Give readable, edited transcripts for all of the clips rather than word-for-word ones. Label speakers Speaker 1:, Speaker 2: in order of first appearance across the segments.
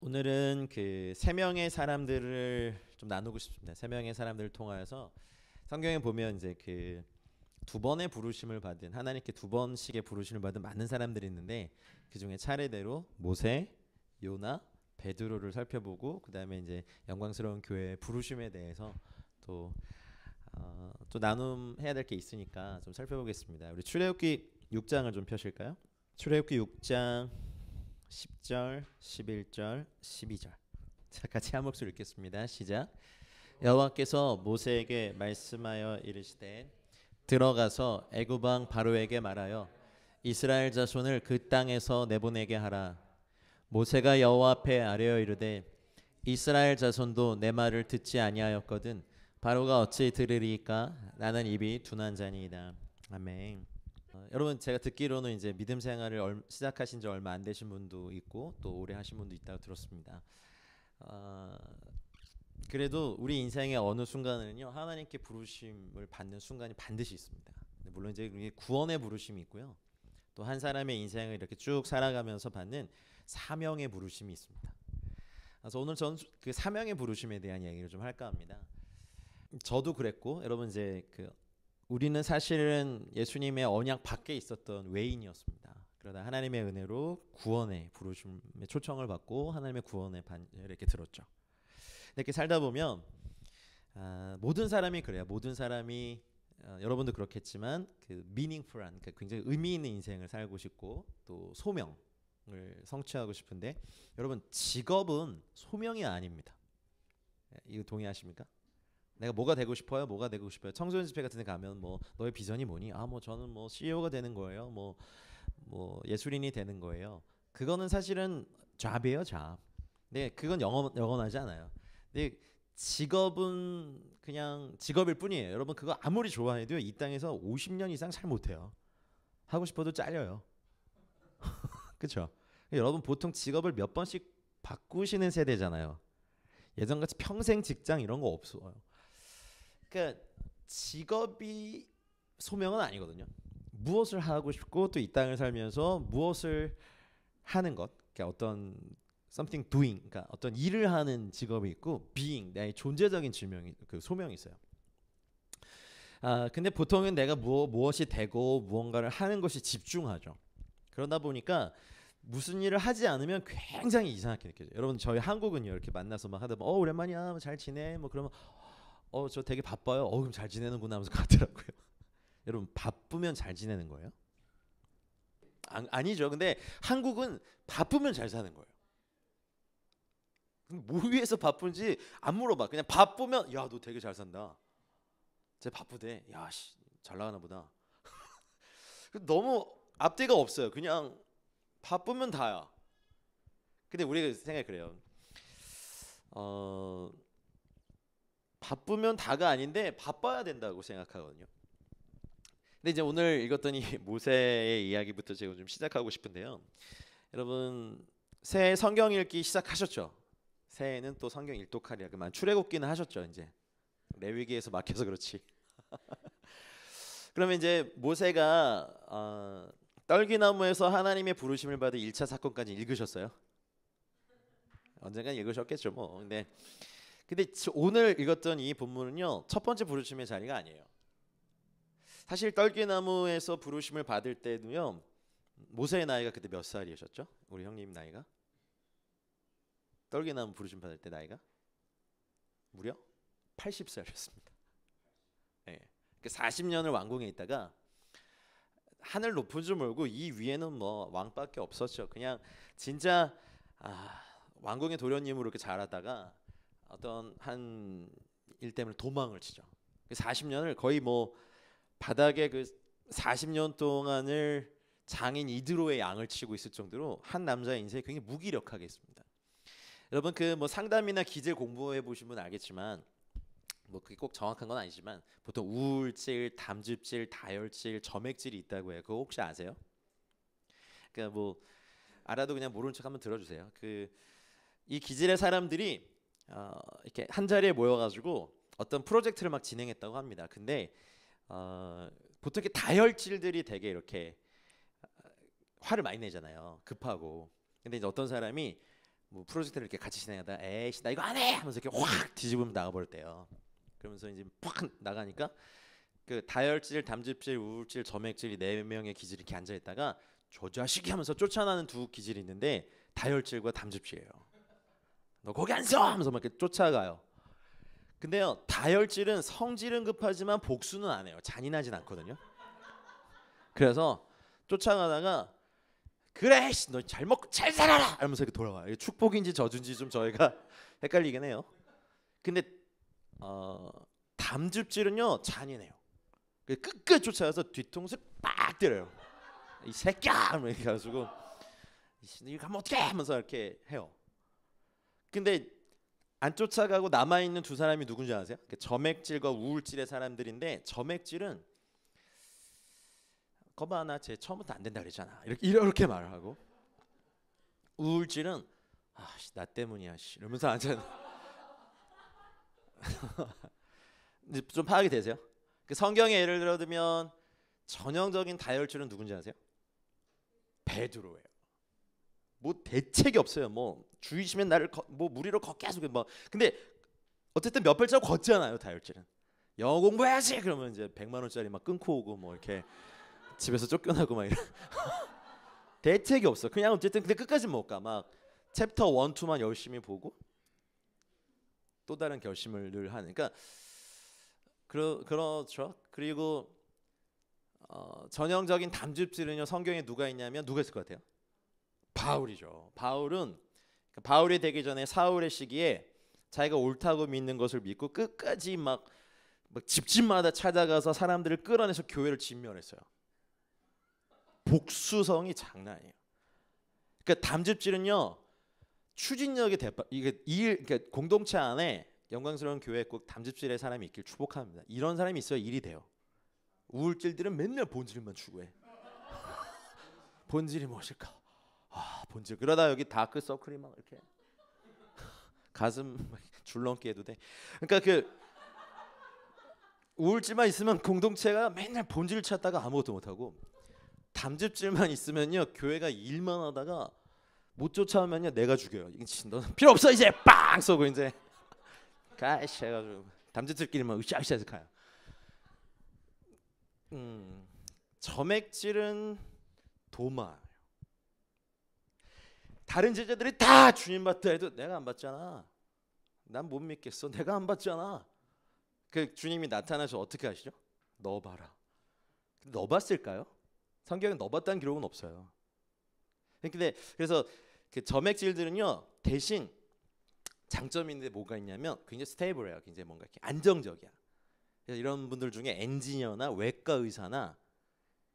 Speaker 1: 오늘은 그 세 명의 사람들을 좀 나누고 싶습니다. 세 명의 사람들을 통하여서 성경에 보면 이제 그 두 번의 부르심을 받은 하나님께 두 번씩의 부르심을 받은 많은 사람들이 있는데 그 중에 차례대로 모세, 요나, 베드로를 살펴보고 그 다음에 이제 영광스러운 교회의 부르심에 대해서 또 또 나눔해야 될 게 있으니까 좀 살펴보겠습니다. 우리 출애굽기 6장을 좀 펴실까요? 출애굽기 6장 10절, 11절, 12절. 자, 같이 한 목소리 읽겠습니다. 시작. 여호와께서 모세에게 말씀하여 이르시되 들어가서 애굽 왕 바로에게 말하여 이스라엘 자손을 그 땅에서 내보내게 하라. 모세가 여호와 앞에 아뢰어 이르되 이스라엘 자손도 내 말을 듣지 아니하였거든 바로가 어찌 들으리까? 나는 입이 둔한 자니이다. 아멘. 여러분 제가 듣기로는 이제 믿음 생활을 시작하신 지 얼마 안 되신 분도 있고 또 오래 하신 분도 있다고 들었습니다. 그래도 우리 인생의 어느 순간에는요 하나님께 부르심을 받는 순간이 반드시 있습니다. 물론 이제 구원의 부르심이 있고요. 또 한 사람의 인생을 이렇게 쭉 살아가면서 받는 사명의 부르심이 있습니다. 그래서 오늘 저는 그 사명의 부르심에 대한 이야기를 좀 할까 합니다. 저도 그랬고 여러분 이제 우리는 사실은 예수님의 언약 밖에 있었던 외인이었습니다. 그러다 하나님의 은혜로 구원의 부르심의 초청을 받고 하나님의 구원의 반열에 이렇게 들었죠. 이렇게 살다 보면 모든 사람이 그래요. 모든 사람이 여러분도 그렇겠지만 그 meaningful한 굉장히 의미 있는 인생을 살고 싶고 또 소명을 성취하고 싶은데 여러분 직업은 소명이 아닙니다. 이거 동의하십니까? 내가 뭐가 되고 싶어요? 뭐가 되고 싶어요? 청소년 집회 같은 데 가면 뭐 너의 비전이 뭐니? 뭐 저는 뭐 CEO가 되는 거예요. 뭐 예술인이 되는 거예요. 그거는 사실은 잡이에요, 잡. 근데 그건 영원하지 않아요. 근데 직업은 그냥 직업일 뿐이에요. 여러분 그거 아무리 좋아해도 이 땅에서 50년 이상 잘 못해요. 하고 싶어도 잘려요. 그렇죠? 여러분 보통 직업을 몇 번씩 바꾸시는 세대잖아요. 예전같이 평생 직장 이런 거 없어요. 그러니까 직업이 소명은 아니거든요. 무엇을 하고 싶고 또 이 땅을 살면서 무엇을 하는 것, 그러니까 어떤 something doing, 그러니까 어떤 일을 하는 직업이 있고 being, 나의 존재적인 지명이 그 소명이 있어요. 근데 보통은 내가 무엇이 되고 무언가를 하는 것이 집중하죠. 그러다 보니까 무슨 일을 하지 않으면 굉장히 이상하게 느껴져요. 여러분 저희 한국은요 이렇게 만나서 막 하다 보면 오랜만이야, 잘 지내, 뭐 그러면 저 되게 바빠요. 그럼 잘 지내는구나 하면서 가더라고요. 여러분 바쁘면 잘 지내는 거예요? 아니죠. 근데 한국은 바쁘면 잘 사는 거예요. 뭐 위해서 바쁜지 안 물어봐. 그냥 바쁘면 야, 너 되게 잘 산다. 쟤 바쁘대. 야, 씨, 잘 나가나 보다. 너무 앞뒤가 없어요. 그냥 바쁘면 다야. 근데 우리가 생각이 그래요. 바쁘면 다가 아닌데 바빠야 된다고 생각하거든요. 근데 이제 오늘 읽었던 이 모세의 이야기부터 제가 좀 시작하고 싶은데요. 여러분 새해 성경 읽기 시작하셨죠? 새해에는 또 성경 일독하리라 그만 출애굽기는 하셨죠? 이제 레위기에서 막혀서 그렇지. 그러면 이제 모세가 떨기나무에서 하나님의 부르심을 받은 1차 사건까지 읽으셨어요? 언젠간 읽으셨겠죠 뭐. 근데 오늘 읽었던 이 본문은요 첫 번째 부르심의 자리가 아니에요. 사실 떨기나무에서 부르심을 받을 때도요 모세의 나이가 그때 몇 살이셨죠? 우리 형님 나이가? 떨기나무 부르심 받을 때 나이가 무려 80살이었습니다. 예. 40년을 왕궁에 있다가 하늘 높은 줄 모르고 이 위에는 뭐 왕밖에 없었죠. 그냥 진짜 왕궁의 도련님으로 이렇게 자라다가 어떤 한 일 때문에 도망을 치죠. 40년을 거의 뭐 바닥에 40년 동안을 장인 이드로의 양을 치고 있을 정도로 한 남자의 인생이 굉장히 무기력하게 했습니다. 여러분 뭐 상담이나 기질 공부해 보신 분 알겠지만 뭐 그게 꼭 정확한 건 아니지만 보통 우울질, 담즙질, 다혈질, 점액질이 있다고 해요. 그거 혹시 아세요? 그러니까 뭐 알아도 그냥 모르는 척 한번 들어주세요. 이 기질의 사람들이 이렇게 한 자리에 모여가지고 어떤 프로젝트를 막 진행했다고 합니다. 근데 보통 이렇게 다혈질들이 되게 이렇게 화를 많이 내잖아요. 급하고. 근데 이제 어떤 사람이 뭐 프로젝트를 이렇게 같이 진행하다가 에이씨 나 이거 안 해 하면서 이렇게 확 뒤집으면 나가버릴 때요. 그러면서 이제 팍 나가니까 그 다혈질, 담즙질, 우울질, 점액질 이 네 명의 기질이 이렇게 앉아 있다가 저 자식이 하면서 쫓아나는 두 기질이 있는데 다혈질과 담즙질이에요. 너 거기 안 서! 하면서 막 이렇게 쫓아가요. 근데요 다혈질은 성질은 급하지만 복수는 안 해요. 잔인하진 않거든요. 그래서 쫓아가다가 그래 너 잘 먹고 잘 살아라 이러면서 이렇게 돌아와요. 이게 축복인지 저주인지 좀 저희가 헷갈리긴 해요. 근데 담즙질은요 잔인해요. 끝까지 쫓아가서 뒤통수 빡 때려요. 이 새끼야 이렇게 가지고 이거 하면 어떡해 하면서 이렇게 해요. 근데 안 쫓아가고 남아있는 두 사람이 누군지 아세요? 점액질과 우울질의 사람들인데 점액질은 거봐 나 쟤 처음부터 안 된다 그랬잖아 이렇게 말을 하고 우울질은 나 때문이야 이러면서 앉아 좀 파악이 되세요? 성경에 예를 들어 들면 전형적인 다혈질은 누군지 아세요? 베드로예요. 뭐 대책이 없어요. 뭐 주이시면 나를 뭐 무리로 걷게 하시고 뭐 근데 어쨌든 몇 발자국 걷잖아요. 다혈질은 영어 공부해야지 그러면 이제 100만 원짜리 막 끊고 오고 뭐 이렇게 집에서 쫓겨나고 막 이런 대책이 없어. 그냥 어쨌든 근데 끝까지 못 가. 막 챕터 1, 2만 열심히 보고 또 다른 결심을 늘 하는. 그러니까 그렇죠. 그리고 전형적인 담즙질은요. 성경에 누가 있냐면 누가 있을 것 같아요? 바울이죠. 바울이 되기 전에 사울의 시기에 자기가 옳다고 믿는 것을 믿고 끝까지 막 집집마다 찾아가서 사람들을 끌어내서 교회를 진멸했어요. 복수성이 장난 아니에요. 그러니까 담즙질은요 추진력이 그러니까 공동체 안에 영광스러운 교회에 꼭 담즙질의 사람이 있길 축복합니다. 이런 사람이 있어야 일이 돼요. 우울질들은 맨날 본질만 추구해. 본질이 무엇일까? 본질. 그러다 여기 다크 서클이 막 이렇게 가슴 줄넘기 해도 돼. 그러니까 그 우울질만 있으면 공동체가 맨날 본질을 찾다가 아무것도 못하고 담즙질만 있으면요 교회가 일만 하다가 못 쫓아오면요 내가 죽여요. 너는 필요 없어 이제 빵 쏘고 이제 가시 해가지고 담즙질끼리만 으쌰으쌰해서 가요. 점액질은 도마. 다른 제자들이 다 주님 받다 해도 내가 안 받잖아. 난 못 믿겠어. 내가 안 받잖아. 그 주님이 나타나서 어떻게 하시죠? 너 봐라. 너 봤을까요? 성경에 너 봤다는 기록은 없어요. 근데 그래서 그 점액질들은요 대신 장점이 있는데 뭐가 있냐면 굉장히 스테이블해요. 굉장히 뭔가 이렇게 안정적이야. 그래서 이런 분들 중에 엔지니어나 외과 의사나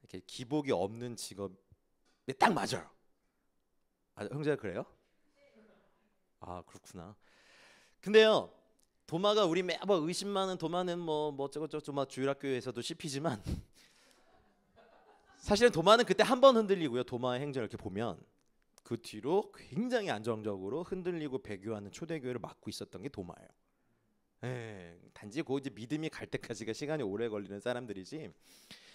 Speaker 1: 이렇게 기복이 없는 직업에 딱 맞아요. 형제가 그래요? 그렇구나. 근데요 도마가 우리 매번 의심 많은 도마는 뭐 어쩌고저쩌고 막 주일학교에서도 씹히지만 사실은 도마는 그때 한 번 흔들리고요. 도마의 행전을 이렇게 보면 그 뒤로 굉장히 안정적으로 흔들리고 배교하는 초대교회를 맡고 있었던 게 도마예요. 단지 그 이제 믿음이 갈 때까지가 시간이 오래 걸리는 사람들이지.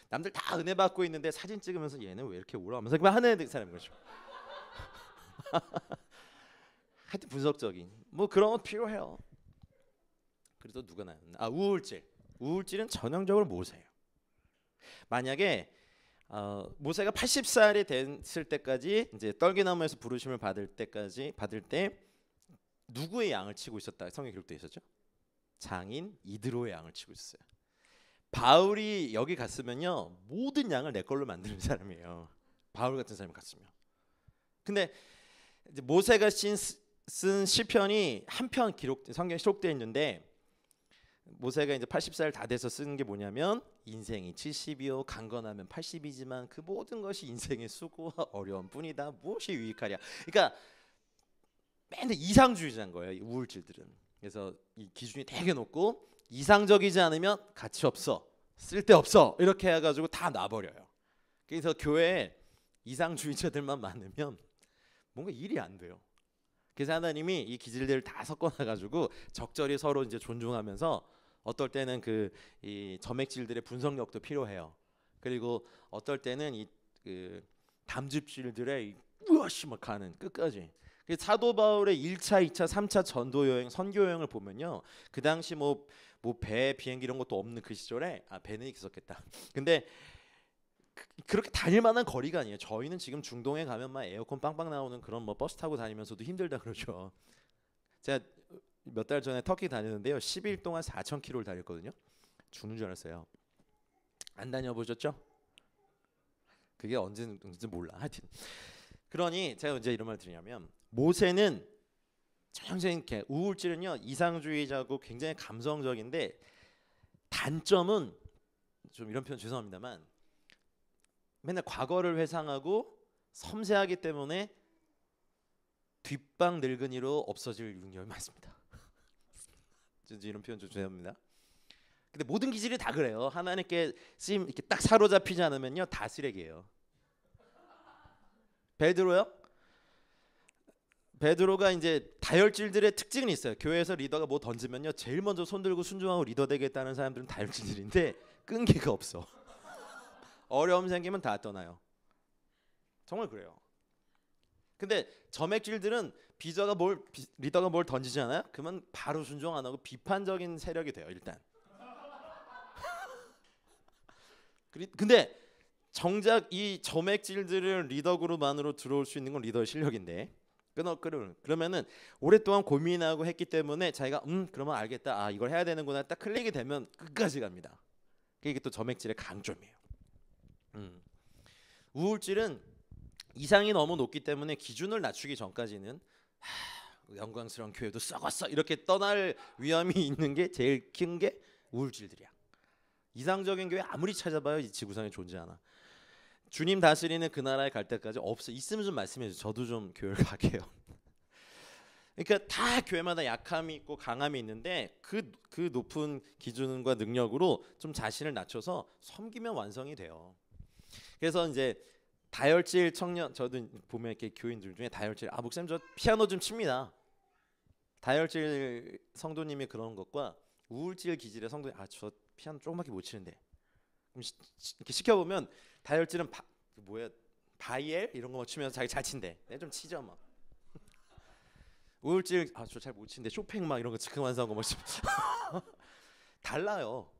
Speaker 1: 남들 다 은혜 받고 있는데 사진 찍으면서 얘는 왜 이렇게 울어 하면서 그냥 하는 사람인 거죠. 하여튼 분석적인 뭐 그런 건 필요해요. 그래서 누가 나왔나? 우울질은 전형적으로 모세예요. 만약에 모세가 80살이 됐을 때까지 이제 떨기나무에서 부르심을 받을 때 누구의 양을 치고 있었다 성경 기록되어 있었죠? 장인 이드로의 양을 치고 있었어요. 바울이 여기 갔으면요 모든 양을 내 걸로 만드는 사람이에요. 바울 같은 사람이 갔으면. 근데 이제 모세가 쓴 시편이 한 편 성경에 기록되어 있는데 모세가 이제 80살 다 돼서 쓰는 게 뭐냐면 인생이 70이요 강건하면 80이지만 그 모든 것이 인생의 수고와 어려움 뿐이다. 무엇이 유익하랴. 그러니까 맨날 이상주의자인 거예요. 이 우울질들은. 그래서 이 기준이 되게 높고 이상적이지 않으면 가치 없어. 쓸데없어. 이렇게 해가지고 다 놔버려요. 그래서 교회에 이상주의자들만 많으면 뭔가 일이 안 돼요. 그래서 하나님이 이 기질들을 다 섞어놔가지고 적절히 서로 이제 존중하면서 어떨 때는 이 점액질들의 분석력도 필요해요. 그리고 어떨 때는 이 그 담즙질들의 으아씨 막 가는 끝까지. 사도 바울의 1차, 2차, 3차 전도 여행, 선교 여행을 보면요. 그 당시 뭐 배, 비행기 이런 것도 없는 그 시절에 배는 있었겠다. 근데 그렇게 다닐 만한 거리가 아니에요. 저희는 지금 중동에 가면 막 에어컨 빵빵 나오는 그런 뭐 버스 타고 다니면서도 힘들다 그러죠. 제가 몇 달 전에 터키 다녔는데요. 10일 동안 4,000km를 다녔거든요. 죽는 줄 알았어요. 안 다녀보셨죠? 그게 언제인지 몰라. 하여튼 그러니 제가 이제 이런 말 드리냐면 모세는 전형적인 이렇게 우울질은요 이상주의자고 굉장히 감성적인데 단점은 좀 이런 표현 죄송합니다만 맨날 과거를 회상하고 섬세하기 때문에 뒷방 늙은이로 없어질 능력이 많습니다. 이런 표현 좀 죄송합니다. 근데 모든 기질이 다 그래요. 하나님께 쓰임 이렇게 딱 사로잡히지 않으면요 다 쓰레기예요. 베드로요? 베드로가 이제 다혈질들의 특징은 있어요. 교회에서 리더가 뭐 던지면요 제일 먼저 손 들고 순종하고 리더 되겠다는 사람들은 다혈질들인데 끈기가 없어. 어려움 생기면 다 떠나요. 정말 그래요. 근데 점액질들은 리더가 뭘 던지잖아요. 그러면 바로 순종 안 하고 비판적인 세력이 돼요. 일단. 근데 정작 이 점액질들을 리더 그룹 안으로 들어올 수 있는 건 리더의 실력인데 그러면은 오랫동안 고민하고 했기 때문에 자기가 그러면 알겠다. 이걸 해야 되는구나. 딱 클릭이 되면 끝까지 갑니다. 이게 또 점액질의 강점이에요. 우울질은 이상이 너무 높기 때문에 기준을 낮추기 전까지는 영광스러운 교회도 썩었어 이렇게 떠날 위험이 있는 게 제일 큰 게 우울질들이야. 이상적인 교회 아무리 찾아봐요 이 지구상에 존재하나. 주님 다스리는 그 나라에 갈 때까지 없어. 있으면 좀 말씀해 주세요. 저도 좀 교회를 가게요. 그러니까 다 교회마다 약함이 있고 강함이 있는데 그 높은 기준과 능력으로 좀 자신을 낮춰서 섬기면 완성이 돼요. 그래서 이제 다혈질 청년 저도 보면 이렇게 교인들 중에 다혈질 목사님 저 피아노 좀 칩니다. 다혈질 성도님이 그런 것과 우울질 기질의 성도님 저 피아노 조금밖에 못 치는데 이렇게 시켜보면 다혈질은 바이엘 이런 거 치면서 자기 잘 친대. 내가 좀 치죠 막. 우울질 저 잘 못 치는데 쇼팽 막 이런 거 즉흥 완성하고 뭐 달라요.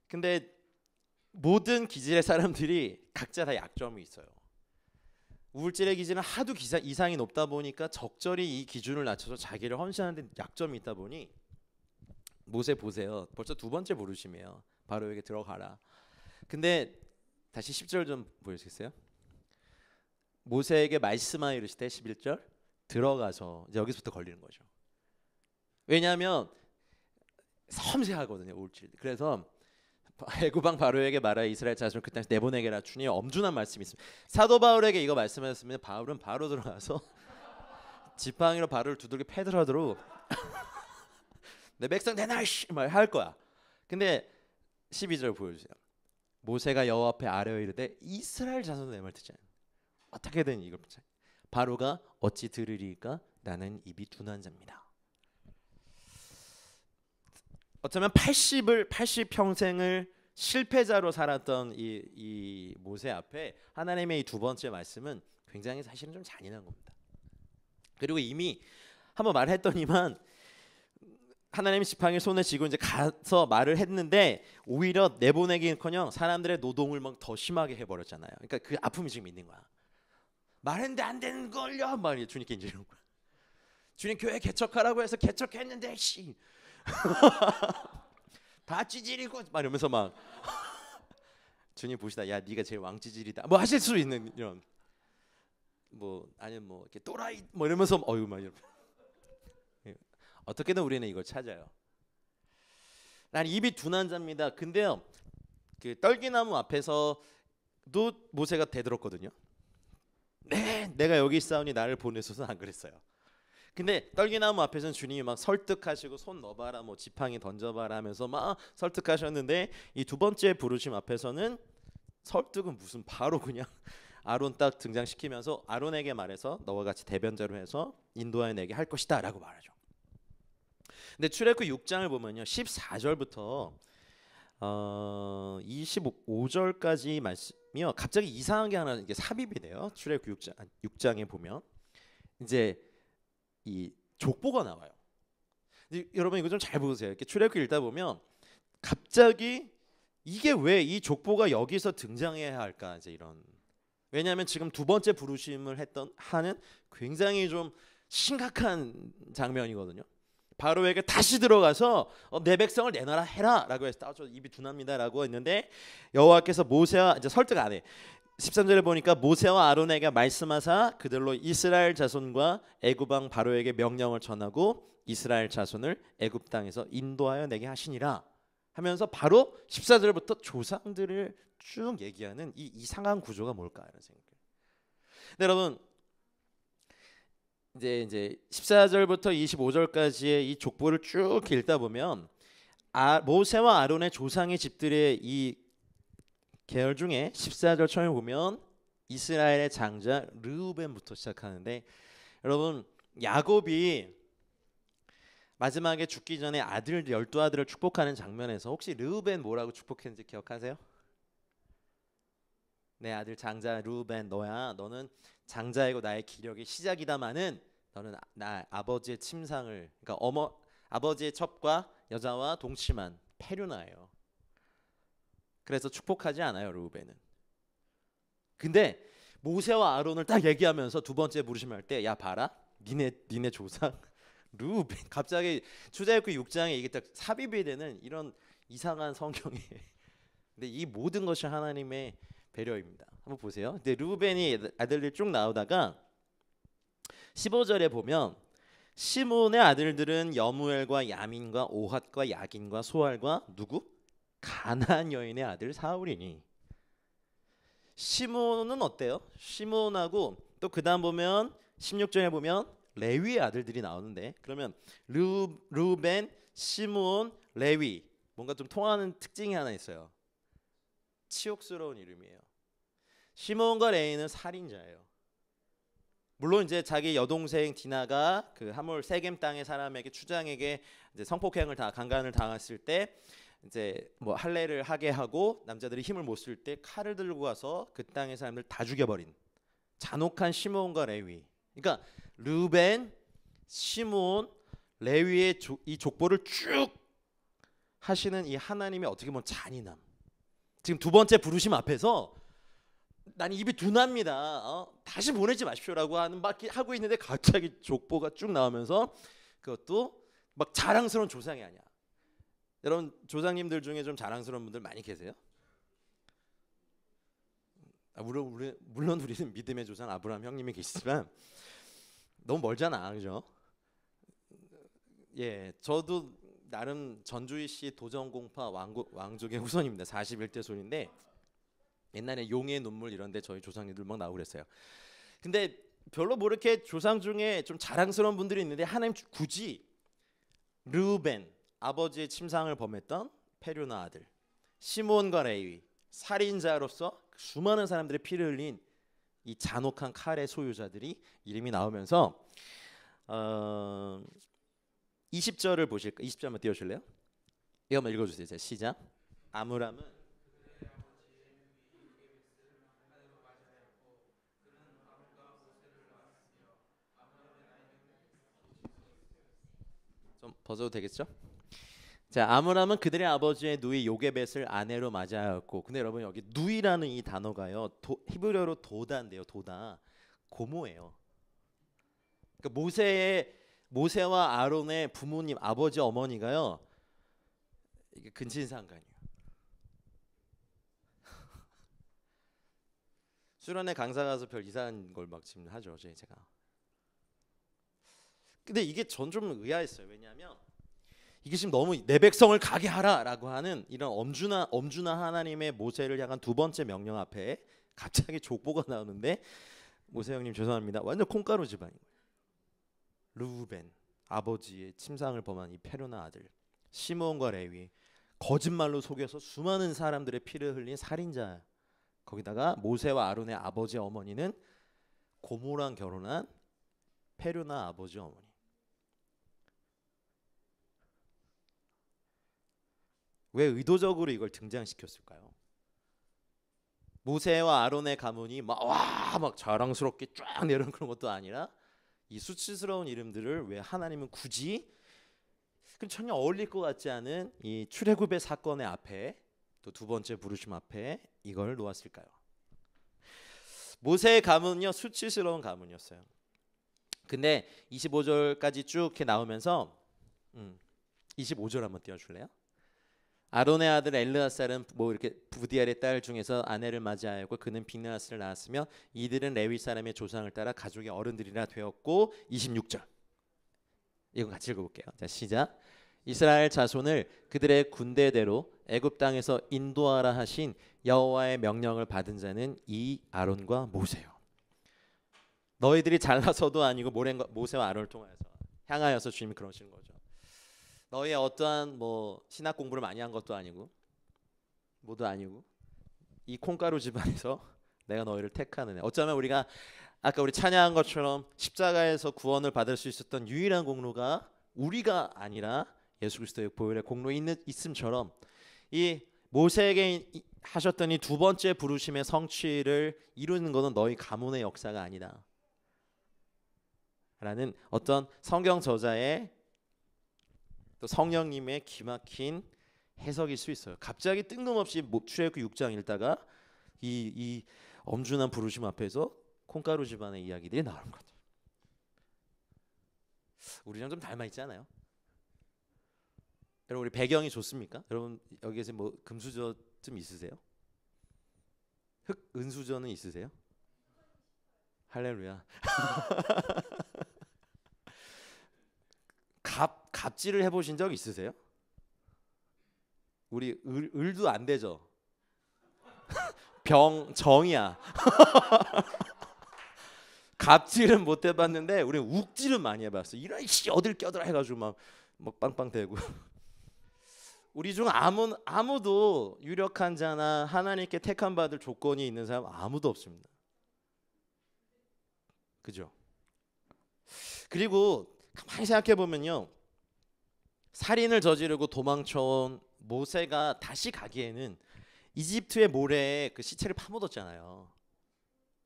Speaker 1: 근데 모든 기질의 사람들이 각자 다 약점이 있어요. 우울질의 기질은 하도 이상이 높다 보니까 적절히 이 기준을 낮춰서 자기를 헌신하는 데 약점이 있다 보니 모세 보세요. 벌써 두 번째 부르심이에요. 바로 여기 들어가라. 근데 다시 10절 좀 보여주겠어요? 모세에게 말씀하여 이르시되 11절 들어가서 이제 여기서부터 걸리는 거죠. 왜냐하면 섬세하거든요 우울질. 그래서 애굽왕 바로에게 말하여 이스라엘 자손을 그 땅에서 내보내게라. 주님의 엄중한 말씀이 있습니다. 사도 바울에게 이거 말씀하셨으면 바울은 바로 들어가서 지팡이로 바로를 두들겨 패들어도록 내 백성 내놔 할 거야. 근데 12절 보여주세요. 모세가 여호와 앞에 아뢰어 이르되 이스라엘 자손은 내 말 듣지 않아. 어떻게든 이걸 붙여. 바로가 어찌 들으리까 나는 입이 둔한 자입니다. 어쩌면 80평생을 실패자로 살았던 이 모세 앞에 하나님의 이 두 번째 말씀은 굉장히 사실은 좀 잔인한 겁니다. 그리고 이미 한번 말했더니만 하나님이 지팡이를 손에 쥐고 이제 가서 말을 했는데 오히려 내보내기는커녕 사람들의 노동을 막 더 심하게 해버렸잖아요. 그러니까 그 아픔이 지금 있는 거야. 말했는데 안 되는 걸요. 말이 주님께 이제 이런 거야. 주님 교회 개척하라고 해서 개척했는데 다 찌질이고 막 이러면서 막 주님 보시다 야 네가 제일 왕찌질이다 뭐 하실 수 있는 이런 뭐 아니면 뭐 이렇게 또라이 뭐 이러면서 어유 막 이런 어떻게든 우리는 이걸 찾아요. 난 입이 둔한 자입니다. 근데요 그 떨기나무 앞에서도 모세가 대들었거든요. 네 내가 여기 있사오니 나를 보내소서 안 그랬어요. 근데 떨기나무 앞에서는 주님이 막 설득하시고 손 넣어봐라 뭐 지팡이 던져봐라 하면서 막 설득하셨는데 이 두 번째 부르심 앞에서는 설득은 무슨 바로 그냥 아론 딱 등장시키면서 아론에게 말해서 너와 같이 대변자로 해서 인도하여 내게 할 것이다 라고 말하죠. 근데 출애굽 6장을 보면요 14절부터 25절까지 말씀이요 갑자기 이상한 게 하나 이게 삽입이 돼요. 출애굽 6장에 보면 이제 이 족보가 나와요. 여러분 이거 좀 잘 보세요. 이렇게 출애굽기 읽다 보면 갑자기 이게 왜 이 족보가 여기서 등장해야 할까 이제 이런. 왜냐하면 지금 두 번째 부르심을 하는 굉장히 좀 심각한 장면이거든요. 바로에게 다시 들어가서 내 백성을 내놔라 해라라고 해서 저 입이 둔합니다라고 했는데 여호와께서 모세와 이제 설득 안 해. 13절에 보니까 모세와 아론에게 말씀하사 그들로 이스라엘 자손과 애굽 왕 바로에게 명령을 전하고 이스라엘 자손을 애굽 땅에서 인도하여 내게 하시니라 하면서 바로 14절부터 조상들을 쭉 얘기하는 이 이상한 구조가 뭘까 이런 생각이에요. 근데 여러분 이제 14절부터 25절까지의 이 족보를 쭉 읽다 보면 모세와 아론의 조상의 집들의 이 계열 중에 14절 처음에 보면 이스라엘의 장자 르우벤부터 시작하는데 여러분 야곱이 마지막에 죽기 전에 아들 12아들을 축복하는 장면에서 혹시 르우벤 뭐라고 축복했는지 기억하세요? 내 아들 장자 르우벤 너야. 너는 장자이고 나의 기력의 시작이다마는 너는 나 아버지의 침상을 그러니까 아버지의 첩과 여자와 동침한 페류나예요. 그래서 축복하지 않아요 르우벤은. 근데 모세와 아론을 딱 얘기하면서 두 번째 부르심할 때 야 봐라 니네 조상 르우벤 갑자기 출애굽기 6장에 이게 딱 삽입이 되는 이런 이상한 성경이 근데 이 모든 것이 하나님의 배려입니다. 한번 보세요. 근데 르우벤이 아들들이 쭉 나오다가 15절에 보면 시므온의 아들들은 여무엘과 야민과 오핫과 야긴과 소알과 누구? 가나안 여인의 아들 사울이니. 시므온은 어때요? 시므온하고 또 그다음 보면 16절에 보면 레위의 아들들이 나오는데 그러면 르우벤, 시므온, 레위 뭔가 좀 통하는 특징이 하나 있어요. 치욕스러운 이름이에요. 시므온과 레위는 살인자예요. 물론 이제 자기 여동생 디나가 그 하몰 세겜 땅의 사람에게 추장에게 이제 성폭행을 강간을 당했을 때 이제 뭐 할례를 하게 하고 남자들이 힘을 못 쓸 때 칼을 들고 가서 그 땅의 사람들 다 죽여버린 잔혹한 시므온과 레위. 그러니까 르벤, 시므온, 레위의 이 족보를 쭉 하시는 이 하나님의 어떻게 보면 잔인함. 지금 두 번째 부르심 앞에서 난 입이 둔합니다. 다시 보내지 마십시오라고 하고 있는데 갑자기 족보가 쭉 나오면서 그것도 막 자랑스러운 조상이 아니야. 여러분 조상님들 중에 좀 자랑스러운 분들 많이 계세요? 물론 우리는 믿음의 조상 아브라함 형님이 계시지만 너무 멀잖아, 그죠? 예, 저도 나름 전주희 씨 도전공파 왕족의 후손입니다. 41대 손인데 옛날에 용의 눈물 이런데 저희 조상님들 막 나오고 그랬어요. 근데 별로 뭐 이렇게 조상 중에 좀 자랑스러운 분들이 있는데 하나님 굳이 르우벤 아버지의 침상을 범했던 페류나 아들 시므온과 레위 살인자로서 수많은 사람들의 피를 흘린 이 잔혹한 칼의 소유자들이 이름이 나오면서 20절을 보실까? 20절 한번 띄워주실래요? 이거 한번 읽어주세요. 시작. 아므람은 좀 벗어도 되겠죠? 자, 아므람은 그들의 아버지의 누이 요게벳을 아내로 맞이하였고, 근데 여러분 여기 누이라는 이 단어가요, 히브리어로 도다인데요, 도다 고모예요. 그러니까 모세와 아론의 부모님, 아버지, 어머니가요, 이게 근친상간이에요. 수련회 강사 가서 별 이상한 걸 막 지금 하죠, 제가. 근데 이게 전 좀 의아했어요. 왜냐하면 이게 지금 너무 내 백성을 가게 하라라고 하는 이런 엄준하 하나님의 모세를 향한 두 번째 명령 앞에 갑자기 족보가 나오는데 모세 형님 죄송합니다. 완전 콩가루 집안인 거예요. 르우벤 아버지의 침상을 범한 이 페루나 아들 시므온과 레위 거짓말로 속여서 수많은 사람들의 피를 흘린 살인자. 거기다가 모세와 아론의 아버지 어머니는 고모랑 결혼한 페루나 아버지 어머니. 왜 의도적으로 이걸 등장시켰을까요? 모세와 아론의 가문이 막 자랑스럽게 쫙 내려오는 그런 것도 아니라 이 수치스러운 이름들을 왜 하나님은 굳이 그럼 전혀 어울릴 것 같지 않은 이 출애굽의 사건의 앞에 또 두 번째 부르심 앞에 이걸 놓았을까요? 모세의 가문은요 수치스러운 가문이었어요. 근데 25절까지 쭉 이렇게 나오면서 25절 한번 띄워줄래요? 아론의 아들 엘르아살은 뭐 이렇게 부디엘의 딸 중에서 아내를 맞이하였고 그는 빅느하스를 낳았으며 이들은 레위 사람의 조상을 따라 가족의 어른들이라 되었고 26절 이거 같이 읽어볼게요. 자 시작. 이스라엘 자손을 그들의 군대대로 애굽 땅에서 인도하라 하신 여호와의 명령을 받은 자는 이 아론과 모세요. 너희들이 잘나서도 아니고 모세와 아론을 통하여서 향하여서 주님이 그러시는 거죠. 너희의 어떠한 뭐 신학 공부를 많이 한 것도 아니고 뭐도 아니고 이 콩가루 집안에서 내가 너희를 택하는 애. 어쩌면 우리가 아까 우리 찬양한 것처럼 십자가에서 구원을 받을 수 있었던 유일한 공로가 우리가 아니라 예수 그리스도의 보혈의 공로 있음처럼 이 모세에게 하셨던 이 두 번째 부르심의 성취를 이루는 것은 너희 가문의 역사가 아니다 라는 어떤 성경 저자의 또 성령님의 기막힌 해석일 수 있어요. 갑자기 뜬금없이 출애굽 6장 읽다가 이 엄중한 부르심 앞에서 콩가루 집안의 이야기들이 나오는 거죠. 우리랑 좀 닮아 있지 않아요? 여러분 우리 배경이 좋습니까? 여러분 여기에서 뭐 금수저 좀 있으세요? 은수저는 있으세요? 할렐루야. 갑질을 해보신 적 있으세요? 우리 을도 안 되죠. 정이야. 갑질은 못 해봤는데 우리 욱질은 많이 해봤어. 이런 씨 어딜 껴들어 해가지고 막 빵빵 대고. 우리 중 아무도 유력한 자나 하나님께 택함 받을 조건이 있는 사람 아무도 없습니다. 그죠? 그리고 가만히 생각해 보면요, 살인을 저지르고 도망쳐온 모세가 다시 가기에는 이집트의 모래에 그 시체를 파묻었잖아요.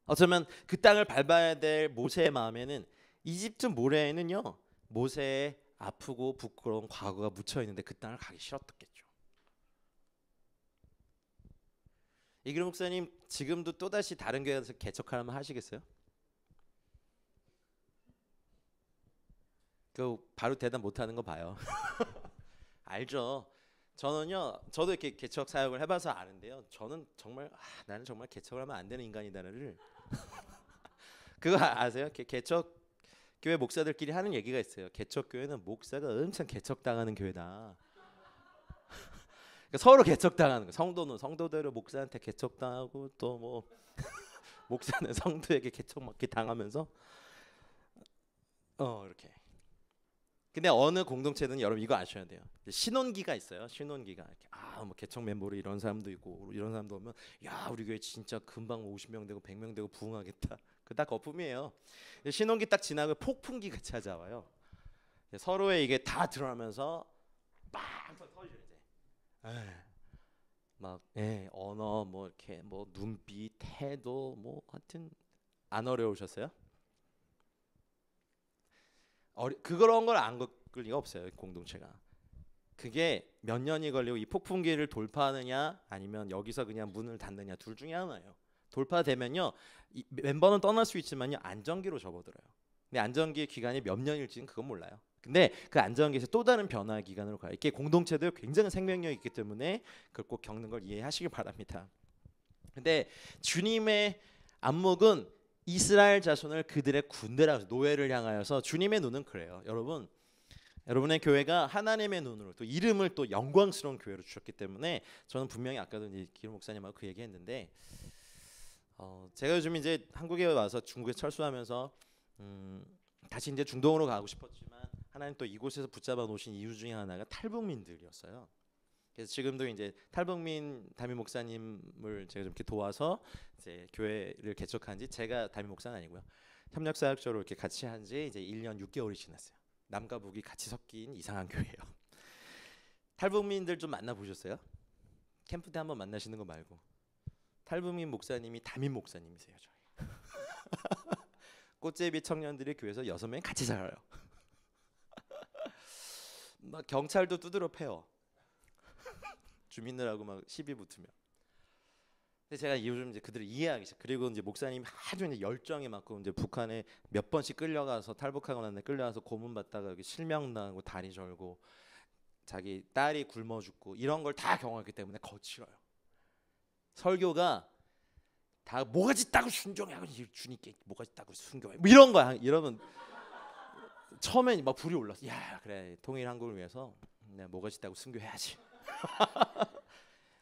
Speaker 1: 어쩌면 그 땅을 밟아야 될 모세의 마음에는 이집트 모래에는요 모세의 아프고 부끄러운 과거가 묻혀 있는데 그 땅을 가기 싫었겠죠. 이기름 목사님 지금도 또 다시 다른 교회에서 개척하면 하시겠어요? 그 바로 대답 못하는 거 봐요. 알죠. 저도 이렇게 개척 사역을 해봐서 아는데요. 저는 정말 나는 정말 개척을 하면 안 되는 인간이다를 그거 아세요? 개척 교회 목사들끼리 하는 얘기가 있어요. 개척 교회는 목사가 엄청 개척당하는 교회다. 그러니까 서로 개척당하는 거. 성도는 성도대로 목사한테 개척당하고 또 뭐 목사는 성도에게 개척맞게 당하면서 이렇게. 근데 어느 공동체는 여러분 이거 아셔야 돼요. 신혼기가 있어요. 신혼기가 이렇게 뭐 개척 멤버로 이런 사람도 있고 이런 사람도 오면 야 우리 교회 진짜 금방 50명 되고 100명 되고 부흥하겠다. 그 딱 거품이에요. 신혼기 딱 지나고 폭풍기가 찾아와요. 서로의 이게 다 드러나면서 막 터지죠 이제. 언어 뭐 이렇게 뭐 눈빛 태도 뭐 하여튼 안 어려우셨어요? 그런 걸 안 겪을 리가 없어요. 공동체가. 그게 몇 년이 걸리고 이 폭풍기를 돌파하느냐 아니면 여기서 그냥 문을 닫느냐 둘 중에 하나예요. 돌파되면요 이 멤버는 떠날 수 있지만요 안정기로 접어들어요. 근데 안정기의 기간이 몇 년일지는 그건 몰라요. 근데 그 안정기에서 또 다른 변화 기간으로 가요. 이게 공동체도 굉장히 생명력이 있기 때문에 그걸 꼭 겪는 걸 이해하시길 바랍니다. 근데 주님의 안목은 이스라엘 자손을 그들의 군대라고 노예를 향하여서 주님의 눈은 그래요. 여러분의 교회가 하나님의 눈으로 또 이름을 또 영광스러운 교회로 주셨기 때문에 저는 분명히 아까도 이제 기름 목사님하고 그 얘기했는데 제가 요즘 이제 한국에 와서 중국에 철수하면서 다시 이제 중동으로 가고 싶었지만 하나님 또 이곳에서 붙잡아 놓으신 이유 중에 하나가 탈북민들이었어요. 그래서 지금도 이제 탈북민 담임 목사님을 제가 좀 이렇게 도와서 이제 교회를 개척한 지 제가 담임 목사는 아니고요. 협력 사역자로 이렇게 같이 한 지 이제 1년 6개월이 지났어요. 남과 북이 같이 섞인 이상한 교회예요. 탈북민들 좀 만나 보셨어요? 캠프 때 한번 만나시는 거 말고 탈북민 목사님이 담임 목사님이세요. 저희. 꽃제비 청년들이 교회에서 6명이 같이 살아요. 막 경찰도 두드려 패요. 주민들하고 막 시비 붙으면. 근데 제가 요즘 이제 그들을 이해하기 시작. 그리고 이제 목사님이 아주 이제 열정이 많고 이제 북한에 몇 번씩 끌려가서 탈북하고 난 데 끌려가서 고문받다가 여기 실명당하고 다리 절고 자기 딸이 굶어 죽고 이런 걸 다 경험했기 때문에 거칠어요. 설교가 다 뭐가 짓다고 순종해 주님께 뭐가 짓다고 순종해 뭐 이런 거야. 이러면 처음엔 막 불이 올랐어. 야 그래 통일 한국을 위해서 내가 뭐가 짓다고 순교해야지.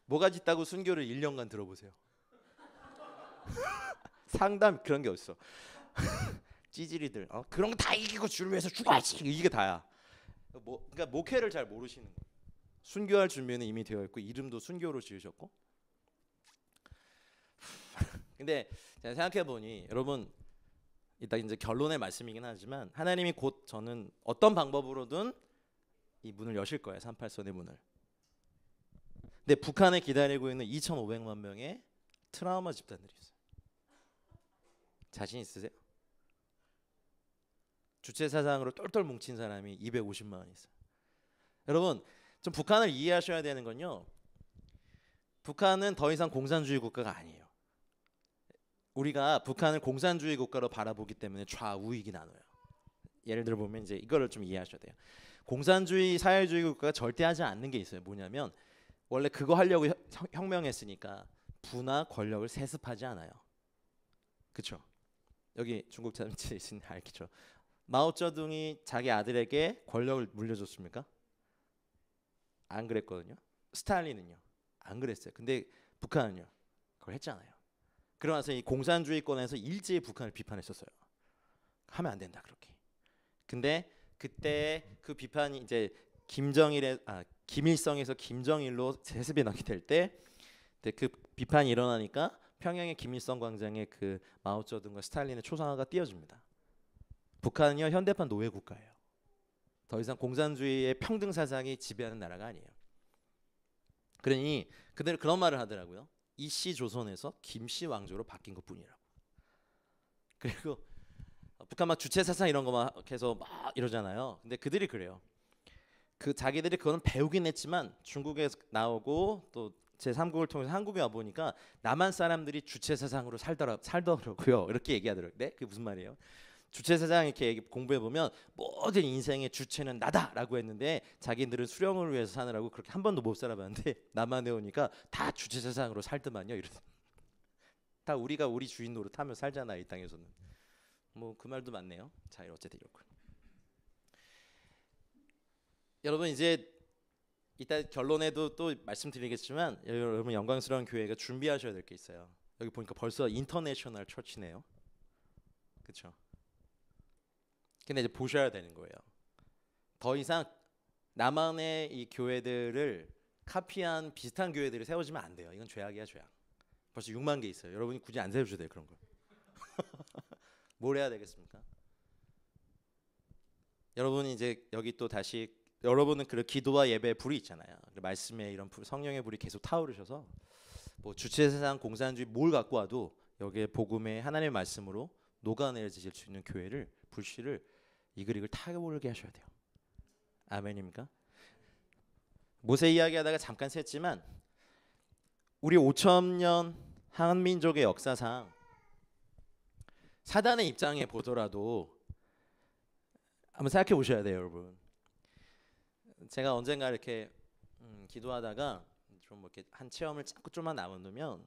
Speaker 1: 뭐가 짓다고 순교를 1년간 들어보세요. 상담 그런 게 없어. 찌질이들 그런 거 다 이기고 주를 위해서 죽어야지 이게 다야. 그러니까 목회를 잘 모르시는 거예요. 순교할 준비는 이미 되어 있고 이름도 순교로 지으셨고. 근데 제가 생각해 보니 여러분 이따 이제 결론의 말씀이긴 하지만 하나님이 곧 저는 어떤 방법으로든 이 문을 여실 거예요. 38선의 문을. 근데 북한에 기다리고 있는 2,500만 명의 트라우마 집단들이 있어요. 자신 있으세요? 주체 사상으로 똘똘 뭉친 사람이 250만 원 있어요. 여러분 좀 북한을 이해하셔야 되는 건요. 북한은 더 이상 공산주의 국가가 아니에요. 우리가 북한을 공산주의 국가로 바라보기 때문에 좌우익이 나눠요. 예를 들어 보면 이제 이거를 좀 이해하셔야 돼요. 공산주의 사회주의 국가가 절대 하지 않는 게 있어요. 뭐냐면 원래 그거 하려고 혁명했으니까 부나 권력을 세습하지 않아요. 그렇죠? 여기 중국 자민당에 있으니 알겠죠? 마오쩌둥이 자기 아들에게 권력을 물려줬습니까? 안 그랬거든요. 스탈린은요. 안 그랬어요. 근데 북한은요. 그걸 했잖아요. 그러면서 이 공산주의권에서 일제히 북한을 비판했었어요. 하면 안 된다 그렇게. 근데 그때 그 비판이 이제 김일성에서 김정일로 세습이 나게 될 때 그 비판이 일어나니까 평양의 김일성 광장에 그 마오쩌둥과 스탈린의 초상화가 띄어집니다. 북한은요 현대판 노예 국가예요. 더 이상 공산주의의 평등 사상이 지배하는 나라가 아니에요. 그러니 그들은 그런 말을 하더라고요. 이씨 조선에서 김씨 왕조로 바뀐 것뿐이라고. 그리고 북한 막 주체 사상 이런 거 막 해서 막 이러잖아요. 근데 그들이 그래요. 그 자기들이 그거는 배우긴 했지만 중국에서 나오고 또 제3국을 통해서 한국에 와 보니까 남한 사람들이 주체 사상으로 살더라고요. 이렇게 얘기하더라고요. 네? 그게 무슨 말이에요? 주체 사상 이렇게 공부해 보면 모든 인생의 주체는 나다라고 했는데 자기들은 수령을 위해서 사느라고 그렇게 한 번도 못 살아봤는데 남한에 오니까 다 주체 사상으로 살더만요. 이런 다 우리가 우리 주인 노릇하며 살잖아 이 땅에서는. 뭐 그 말도 맞네요. 자 어쨌든 이렇고 여러분 이제 이따 결론에도 또 말씀드리겠지만 여러분 영광스러운 교회가 준비하셔야 될 게 있어요. 여기 보니까 벌써 인터내셔널 처치네요. 그렇죠? 근데 이제 보셔야 되는 거예요. 더 이상 남한의 이 교회들을 카피한 비슷한 교회들을 세워지면 안 돼요. 이건 죄악이야 죄악. 벌써 6만 개 있어요. 여러분이 굳이 안 세워줘도 돼요 그런 걸. 뭘 해야 되겠습니까? 여러분이 이제 여기 또 다시 여러분은 그 기도와 예배의 불이 있잖아요. 말씀에 이런 성령의 불이 계속 타오르셔서 뭐 주체사상 공산주의 뭘 갖고 와도 여기에 복음의 하나님의 말씀으로 녹아내려질 수 있는 교회를 불씨를 이글이글 타오르게 하셔야 돼요. 아멘입니까? 모세 이야기하다가 잠깐 셌지만 우리 5,000년 한민족의 역사상 사단의 입장에 보더라도 한번 생각해 보셔야 돼요, 여러분. 제가 언젠가 이렇게 기도하다가 좀 뭐 이렇게 한 체험을 조금만 나누면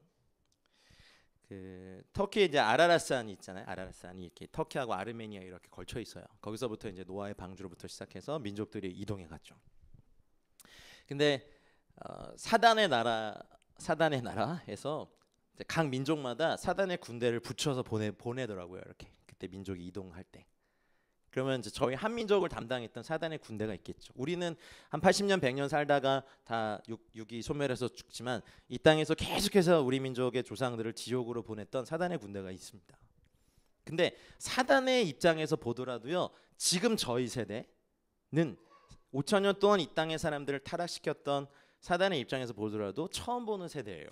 Speaker 1: 그 터키에 이제 아라랏산이 있잖아요. 아라랏산이 이렇게 터키하고 아르메니아 이렇게 걸쳐 있어요. 거기서부터 이제 노아의 방주로부터 시작해서 민족들이 이동해 갔죠. 근데 사단의 나라에서 이제 각 민족마다 사단의 군대를 붙여서 보내더라고요. 이렇게 그때 민족이 이동할 때. 그러면 이제 저희 한 민족을 담당했던 사단의 군대가 있겠죠. 우리는 한 80년 100년 살다가 다 육이 소멸해서 죽지만 이 땅에서 계속해서 우리 민족의 조상들을 지옥으로 보냈던 사단의 군대가 있습니다. 근데 사단의 입장에서 보더라도요. 지금 저희 세대는 5,000년 동안 이 땅의 사람들을 타락시켰던 사단의 입장에서 보더라도 처음 보는 세대예요.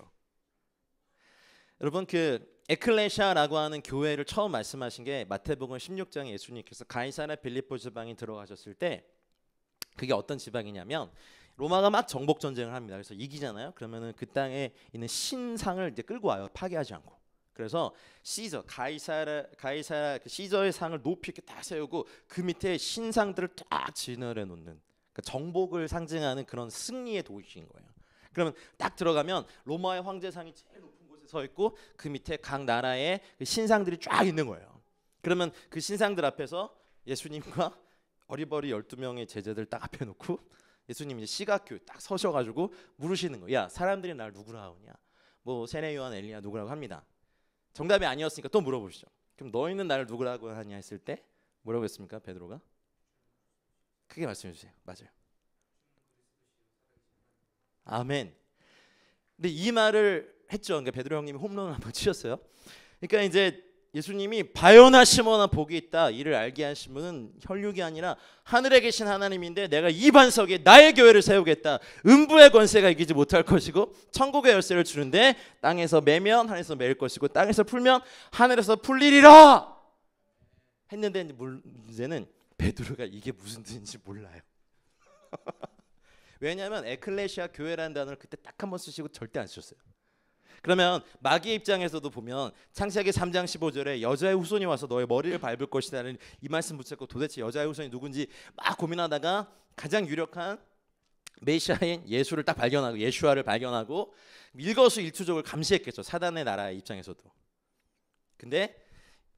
Speaker 1: 여러분 그 에클레시아라고 하는 교회를 처음 말씀하신 게 마태복음 16장에 예수님께서 가이사랴 빌립보 지방에 들어가셨을 때 그게 어떤 지방이냐면 로마가 막 정복 전쟁을 합니다. 그래서 이기잖아요. 그러면은 그 땅에 있는 신상을 이제 끌고 와요. 파괴하지 않고. 그래서 시저 가이사랴 그 시저의 상을 높이 이렇게 딱 세우고 그 밑에 신상들을 딱 진열해 놓는 그러니까 정복을 상징하는 그런 승리의 도시인 거예요. 그러면 딱 들어가면 로마의 황제상이 제일 높은 곳에 서 있고 그 밑에 각 나라의 그 신상들이 쫙 있는 거예요. 그러면 그 신상들 앞에서 예수님과 어리버리 12명의 제자들 딱 앞에 놓고 예수님이 이제 시각교 딱 서셔가지고 물으시는 거야. 야, 사람들이 날 누구라고 하냐? 뭐 세례 요한 엘리야 누구라고 합니다. 정답이 아니었으니까 또 물어보시죠. 그럼 너희는 나를 누구라고 하냐 했을 때 뭐라고 했습니까? 베드로가? 크게 말씀해 주세요. 맞아요. 아멘. 근데 이 말을 했죠. 그러니까 베드로 형님이 홈런을 한번 치셨어요. 그러니까 이제 예수님이 바요나 시몬아 복이 있다 이를 알게 하신 분은 혈육이 아니라 하늘에 계신 하나님인데 내가 이 반석에 나의 교회를 세우겠다. 음부의 권세가 이기지 못할 것이고 천국의 열쇠를 주는데 땅에서 매면 하늘에서 매일 것이고 땅에서 풀면 하늘에서 풀리리라 했는데 문제는 베드로가 이게 무슨 뜻인지 몰라요. 왜냐하면 에클레시아 교회라는 단어를 그때 딱 한 번 쓰시고 절대 안 쓰셨어요. 그러면 마귀의 입장에서도 보면 창세기 3장 15절에 여자의 후손이 와서 너의 머리를 밟을 것이라는 이 말씀 붙잡고 도대체 여자의 후손이 누군지 막 고민하다가 가장 유력한 메시아인 예수를 딱 발견하고 예슈아를 발견하고 일거수일투족을 감시했겠죠. 사단의 나라의 입장에서도. 근데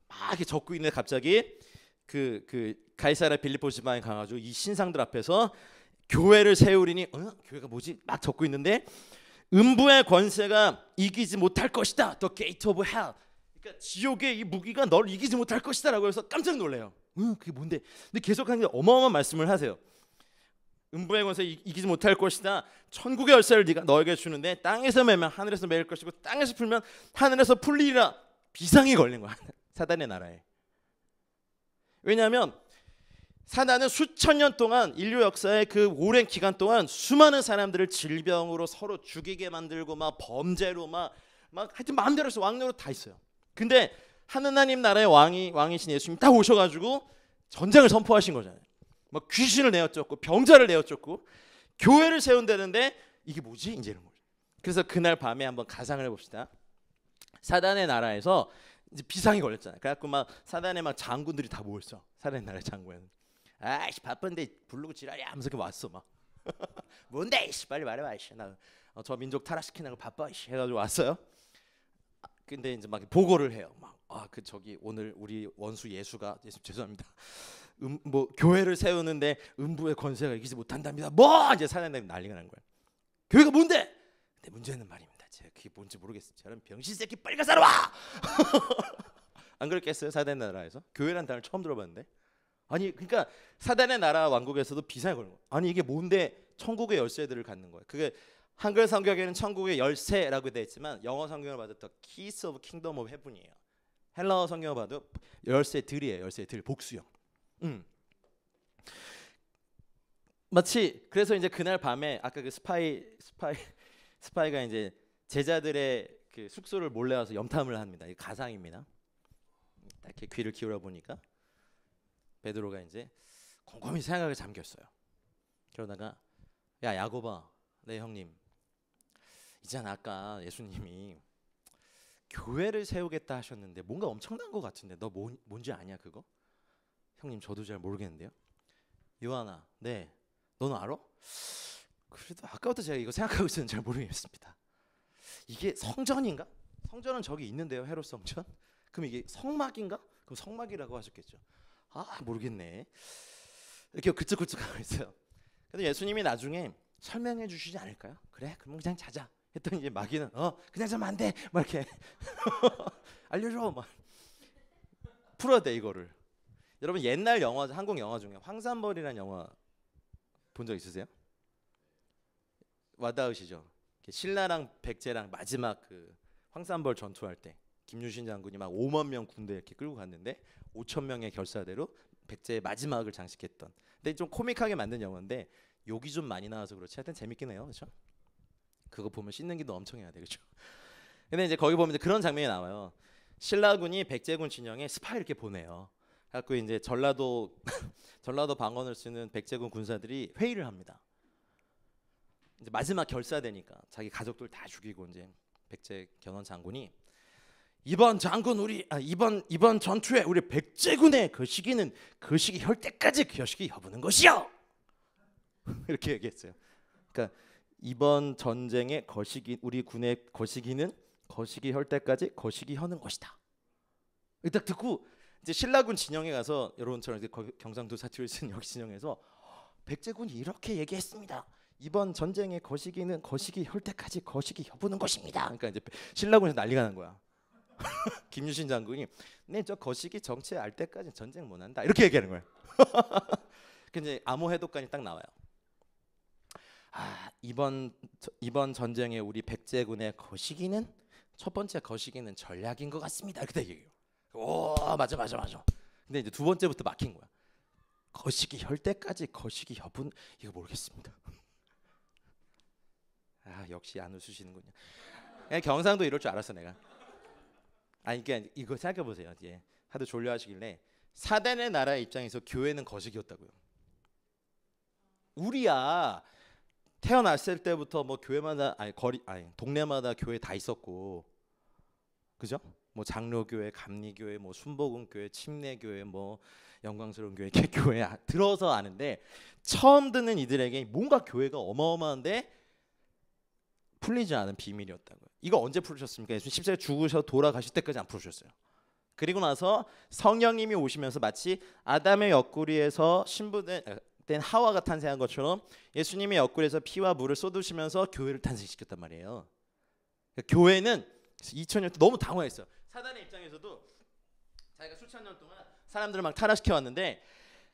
Speaker 1: 막 이렇게 적고 있는데 갑자기 그 가이사랴 빌립보 지방에 가가지고 이 신상들 앞에서 교회를 세우리니 교회가 뭐지? 막 적고 있는데 음부의 권세가 이기지 못할 것이다. The gate of hell. 그러니까 지옥의 이 무기가 널 이기지 못할 것이다라고 해서 깜짝 놀래요. 그게 뭔데? 근데 계속하는 게 어마어마한 말씀을 하세요. 음부의 권세 이기지 못할 것이다. 천국의 열쇠를 네가 너에게 주는데 땅에서 매면 하늘에서 매일 것이고 땅에서 풀면 하늘에서 풀리리라. 비상이 걸린 거야. 사단의 나라에. 왜냐하면 사단은 수천 년 동안 인류 역사의 그 오랜 기간 동안 수많은 사람들을 질병으로 서로 죽이게 만들고 막 범죄로 막 하여튼 마음대로 해서 왕노로 다 있어요. 근데 하느님 나라의 왕이신 예수님이 딱 오셔가지고 전쟁을 선포하신 거잖아요. 막 귀신을 내어쫓고 병자를 내어쫓고 교회를 세운다는데 이게 뭐지? 이제 이런 거죠. 그래서 그날 밤에 한번 가상을 해봅시다. 사단의 나라에서 이제 비상이 걸렸잖아요. 그래갖고 막 사단의 막 장군들이 다 모였어. 사단의 나라의 장군. 아이씨 바쁜데 부르고 지랄이야 하면서 왔어 막. 뭔데 이씨 빨리 말해봐 이씨 나저 민족 타락시키는 거 바빠 이씨 해가지고 왔어요. 근데 이제 막 보고를 해요. 막 그 저기 오늘 우리 원수 예수가 죄송합니다. 뭐 교회를 세우는데 음부의 권세가 이기지 못한답니다. 뭐 이제 사단들이 난리가 난 거예요. 교회가 뭔데? 근데 문제는 말입니다. 제가 그게 뭔지 모르겠어요. 저는 병신 새끼 빨리 가서 와. 안 그랬겠어요? 사단 나라에서 교회란 단어를 처음 들어봤는데. 아니 그러니까 사단의 나라 왕국에서도 비상이 걸린 거예요. 아니 이게 뭔데 천국의 열쇠들을 갖는 거예요. 그게 한글 성경에는 천국의 열쇠라고 되어 있지만 영어 성경을 봐도 더 Keys of Kingdom of Heaven이에요. 헬라어 성경을 봐도 열쇠들이에요. 열쇠들 복수형. 마치 그래서 이제 그날 밤에 아까 그 스파이가 이제 제자들의 그 숙소를 몰래 와서 염탐을 합니다. 이 가상입니다. 이렇게 귀를 기울여 보니까 베드로가 이제 곰곰이 생각에 잠겼어요. 그러다가 야 야고바, 네 형님, 있잖아 아까 예수님이 교회를 세우겠다 하셨는데 뭔가 엄청난 것 같은데 너 뭔지 아냐 그거? 형님 저도 잘 모르겠는데요. 요한아, 네, 너는 알아? 그래도 아까부터 제가 이거 생각하고 있었는데 잘 모르겠습니다. 이게 성전인가? 성전은 저기 있는데요, 헤롯 성전. 그럼 이게 성막인가? 그럼 성막이라고 하셨겠죠. 아 모르겠네. 이렇게 글쩍글쩍하고 있어요. 근데 예수님이 나중에 설명해 주시지 않을까요? 그래 그럼 그냥 자자 했더니 이제 마귀는 그냥 자면 안 돼 막 이렇게 알려줘 막 풀어야 돼 이거를. 여러분 옛날 영화 한국 영화 중에 황산벌이라는 영화 본 적 있으세요? 와닿으시죠? 신라랑 백제랑 마지막 그 황산벌 전투할 때 김유신 장군이 막 5만 명 군대 이렇게 끌고 갔는데 5천 명의 결사대로 백제의 마지막을 장식했던. 근데 좀 코믹하게 만든 영화인데 욕이 좀 많이 나와서 그렇지 하여튼 재밌긴 해요, 그렇죠? 그거 보면 씻는 기도 엄청 해야 돼, 그렇죠? 근데 이제 거기 보면 이제 그런 장면이 나와요. 신라군이 백제군 진영에 스파이 이렇게 보내요. 그래갖고 이제 전라도 전라도 방언을 쓰는 백제군 군사들이 회의를 합니다. 이제 마지막 결사되니까 자기 가족들 다 죽이고 이제 백제 견훤 장군이 이번 장군 이번 전투에 우리 백제군의 거시기는 거시기 혈때까지 거시기 여부는 것이요. 이렇게 얘기했어요. 그러니까 이번 전쟁의 거시기 우리 군의 거시기는 거시기 혈때까지 거시기 혀는 것이다. 딱 듣고 이제 신라군 진영에 가서 여러분처럼 이제 경상도 사투리 쓴 여기 진영에서 백제군이 이렇게 얘기했습니다. 이번 전쟁의 거시기는 거시기 혈때까지 거시기 여부는 것입니다. 그러니까 이제 신라군에서 난리가 난 거야. 김유신 장군이 네 저 거시기 정체 알 때까지 전쟁 못 한다 이렇게 얘기하는 거예요. 근데 암호 해독관이 딱 나와요. 이번 전쟁에 우리 백제군의 거시기는 첫 번째 거시기는 전략인 것 같습니다. 이렇게 얘기해요. 오 맞아. 근데 이제 두 번째부터 막힌 거야. 거시기 혈때까지 거시기 여부는 이거 모르겠습니다. 역시 안 웃으시는군요. 경상도 이럴 줄 알았어 내가. 그러니까 이거 생각해 보세요. 이제 하도 졸려하시길래 사단의 나라의 입장에서 교회는 거시기였다고요. 우리야 태어났을 때부터 뭐 교회마다 동네마다 교회 다 있었고, 그죠? 뭐 장로교회, 감리교회, 뭐 순복음교회, 침례교회, 뭐 영광스러운 교회, 교회 들어서 아는데 처음 듣는 이들에게 뭔가 교회가 어마어마한데 풀리지 않은 비밀이었다고요. 이거 언제 풀으셨습니까? 예수님 십자가에 죽으셔 돌아가실 때까지 안 풀으셨어요. 그리고 나서 성령님이 오시면서 마치 아담의 옆구리에서 신부된 하와가 탄생한 것처럼 예수님의 옆구리에서 피와 물을 쏟으시면서 교회를 탄생시켰단 말이에요. 그러니까 교회는 2000년 너무 당황했어요. 사단의 입장에서도 자기가 수천 년 동안 사람들을 막 타락시켜 왔는데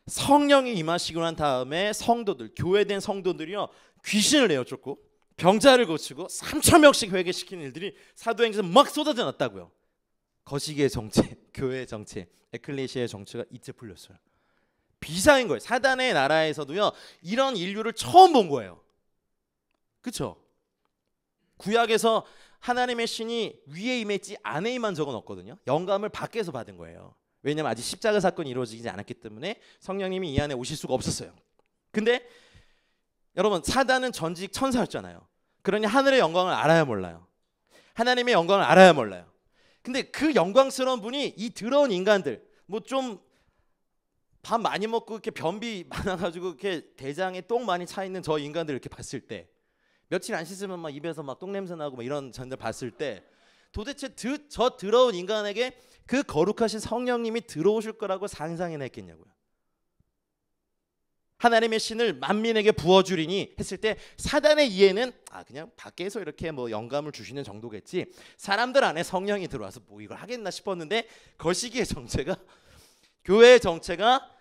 Speaker 1: 성령이 임하시고 난 다음에 성도들, 교회된 성도들이요 귀신을 내어쫓고 병자를 고치고 3,000명씩 회개시키는 일들이 사도행전에서 막 쏟아져 났다고요. 거시기의 정체, 교회의 정체, 에클레시아의 정체가 이때 풀렸어요. 비상인 거예요. 사단의 나라에서도요 이런 인류를 처음 본 거예요. 그렇죠? 구약에서 하나님의 신이 위에 임했지 안에 임한 적은 없거든요. 영감을 밖에서 받은 거예요. 왜냐하면 아직 십자가 사건이 이루어지지 않았기 때문에 성령님이 이 안에 오실 수가 없었어요. 근데 여러분 사단은 전직 천사였잖아요. 그러니 하늘의 영광을 알아야 몰라요. 하나님의 영광을 알아야 몰라요. 근데 그 영광스러운 분이 이 더러운 인간들 뭐 좀 밥 많이 먹고 이렇게 변비 많아가지고 이렇게 대장에 똥 많이 차 있는 저 인간들 이렇게 봤을 때 며칠 안 씻으면 막 입에서 막 똥 냄새 나고 막 이런 전들 봤을 때 도대체 저 더러운 인간에게 그 거룩하신 성령님이 들어오실 거라고 상상이나 했겠냐고요. 하나님의 신을 만민에게 부어주리니 했을 때 사단의 이해는 그냥 밖에서 이렇게 뭐 영감을 주시는 정도겠지 사람들 안에 성령이 들어와서 뭐 이걸 하겠나 싶었는데 거시기의 정체가 교회의 정체가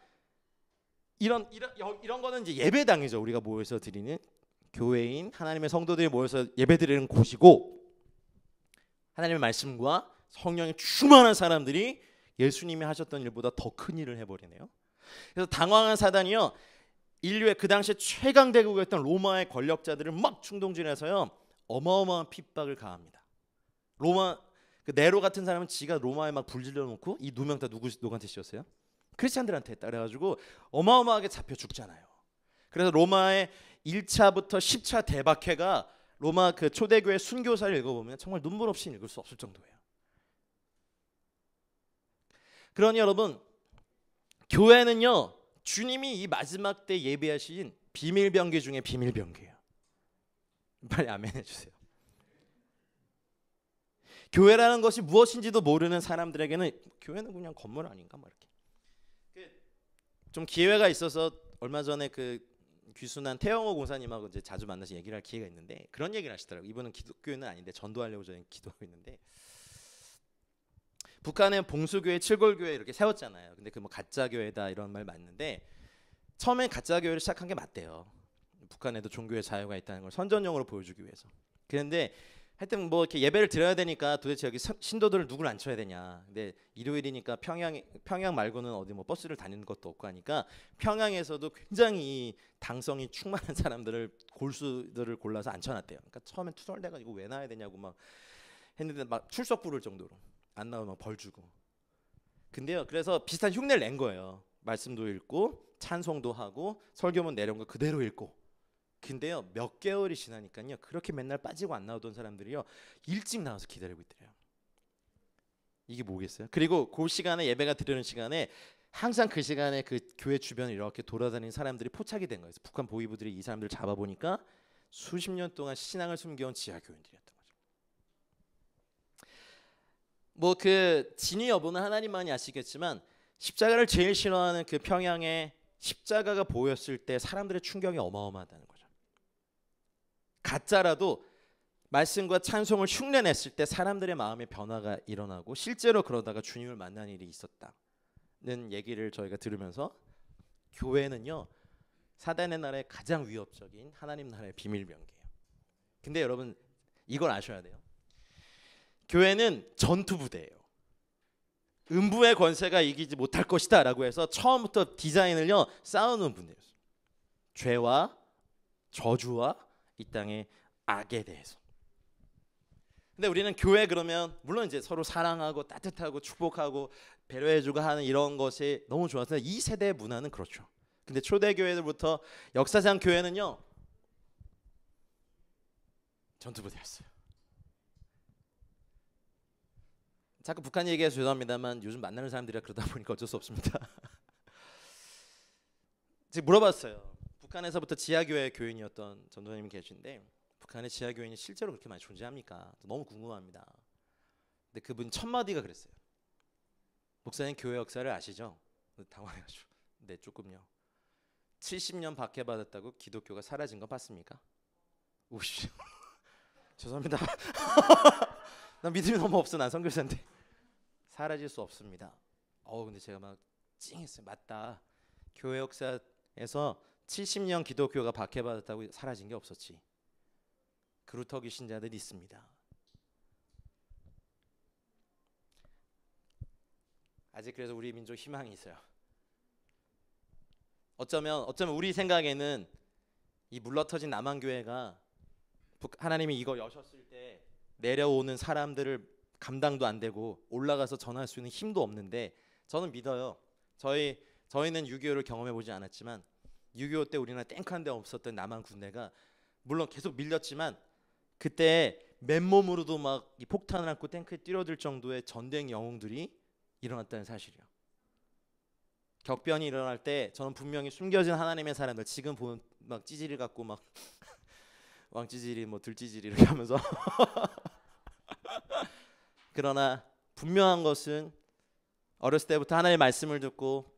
Speaker 1: 이런 거는 이제 예배당이죠. 우리가 모여서 드리는 교회인 하나님의 성도들이 모여서 예배드리는 곳이고 하나님의 말씀과 성령이 충만한 사람들이 예수님이 하셨던 일보다 더 큰 일을 해버리네요. 그래서 당황한 사단이요 인류의 그 당시에 최강 대국이었던 로마의 권력자들을 막 충동질해서요 어마어마한 핍박을 가합니다. 로마 그 네로 같은 사람은 지가 로마에 막 불질러 놓고 이 두 명 다 누구한테 씌웠어요? 크리스찬들한테 했다 그래가지고 어마어마하게 잡혀 죽잖아요. 그래서 로마의 1차부터 10차 대박해가 로마 그 초대교회 순교사를 읽어보면 정말 눈물 없이 읽을 수 없을 정도예요. 그러니 여러분 교회는요 주님이 이 마지막 때 예배하신 비밀병기 중에 비밀병기예요. 빨리 아멘 해주세요. 교회라는 것이 무엇인지도 모르는 사람들에게는 교회는 그냥 건물 아닌가 막 이렇게. 좀 기회가 있어서 얼마 전에 그 귀순한 태영호 공사님하고 이제 자주 만나서 얘기를 할 기회가 있는데 그런 얘기를 하시더라고요. 이분은 기독교는 아닌데 전도하려고 저는 기도하고 있는데 북한에 봉수교회, 칠골교회 이렇게 세웠잖아요. 근데 그 뭐 가짜 교회다 이런 말 맞는데 처음엔 가짜 교회를 시작한 게 맞대요. 북한에도 종교의 자유가 있다는 걸 선전용으로 보여주기 위해서. 그런데 하여튼 뭐 이렇게 예배를 드려야 되니까 도대체 여기 신도들을 누굴 앉혀야 되냐. 근데 일요일이니까 평양 말고는 어디 뭐 버스를 다니는 것도 없고 하니까 평양에서도 굉장히 당성이 충만한 사람들을 골수들을 골라서 앉혀놨대요. 그러니까 처음엔 투덜대가지고 왜 놔야 되냐고 막 했는데 막 출석 부를 정도로. 안 나오면 벌 주고. 근데요, 그래서 비슷한 흉내를 낸 거예요. 말씀도 읽고 찬송도 하고 설교문 내려온 거 그대로 읽고. 근데요, 몇 개월이 지나니까요, 그렇게 맨날 빠지고 안 나오던 사람들이요, 일찍 나와서 기다리고 있더래요. 이게 뭐겠어요? 그리고 그 시간에 예배가 드리는 시간에 항상 그 시간에 그 교회 주변을 이렇게 돌아다니는 사람들이 포착이 된 거예요. 북한 보위부들이 이 사람들을 잡아보니까 수십 년 동안 신앙을 숨겨온 지하 교인들이었던 거죠. 뭐 그 진위 여부는 하나님만이 아시겠지만 십자가를 제일 싫어하는 그 평양에 십자가가 보였을 때 사람들의 충격이 어마어마하다는 거죠. 가짜라도 말씀과 찬송을 흉내냈을 때 사람들의 마음의 변화가 일어나고 실제로 그러다가 주님을 만난 일이 있었다는 얘기를 저희가 들으면서 교회는요, 사단의 나라의 가장 위협적인 하나님 나라의 비밀병기예요. 근데 여러분 이걸 아셔야 돼요. 교회는 전투부대예요. 음부의 권세가 이기지 못할 것이다 라고 해서 처음부터 디자인을요 쌓아놓은 분들이었어요. 죄와 저주와 이 땅의 악에 대해서. 근데 우리는 교회 그러면 물론 이제 서로 사랑하고 따뜻하고 축복하고 배려해주고 하는 이런 것이 너무 좋아서 이 세대의 문화는 그렇죠. 근데 초대교회들부터 역사상 교회는요 전투부대였어요. 자꾸 북한 얘기해서 죄송합니다만 요즘 만나는 사람들이라 그러다 보니까 어쩔 수 없습니다. 지금 물어봤어요. 북한에서부터 지하교회 교인이었던 전도사님이 계신데 북한의 지하교인이 실제로 그렇게 많이 존재합니까? 너무 궁금합니다. 근데 그분 첫 마디가 그랬어요. 목사님 교회 역사를 아시죠? 당황해가지고 네 조금요. 70년 박해받았다고 기독교가 사라진 거 봤습니까? 우씨 죄송합니다. 난 믿음이 너무 없어. 난 선교사인데. 사라질 수 없습니다. 근데 제가 막 찡했어요. 맞다. 교회 역사에서 70년 기독교가 박해받았다고 사라진 게 없었지. 그루터기 신자들이 있습니다. 아직 그래서 우리 민족 희망이 있어요. 어쩌면 우리 생각에는 이 물러터진 남한교회가 하나님이 이거 여셨을 때 내려오는 사람들을 감당도 안 되고 올라가서 전할 수 있는 힘도 없는데 저는 믿어요. 저희는 6.25를 경험해 보지 않았지만 6.25 때 우리나라 탱크 한 대 없었던 남한 군대가 물론 계속 밀렸지만 그때 맨몸으로도 막 이 폭탄을 안고 탱크에 뛰어들 정도의 전쟁 영웅들이 일어났다는 사실이요. 격변이 일어날 때 저는 분명히 숨겨진 하나님의 사람들 지금 보면 막 찌질이 갖고 막 왕찌질이 뭐 들찌질이 이렇게 하면서 그러나 분명한 것은 어렸을 때부터 하나님의 말씀을 듣고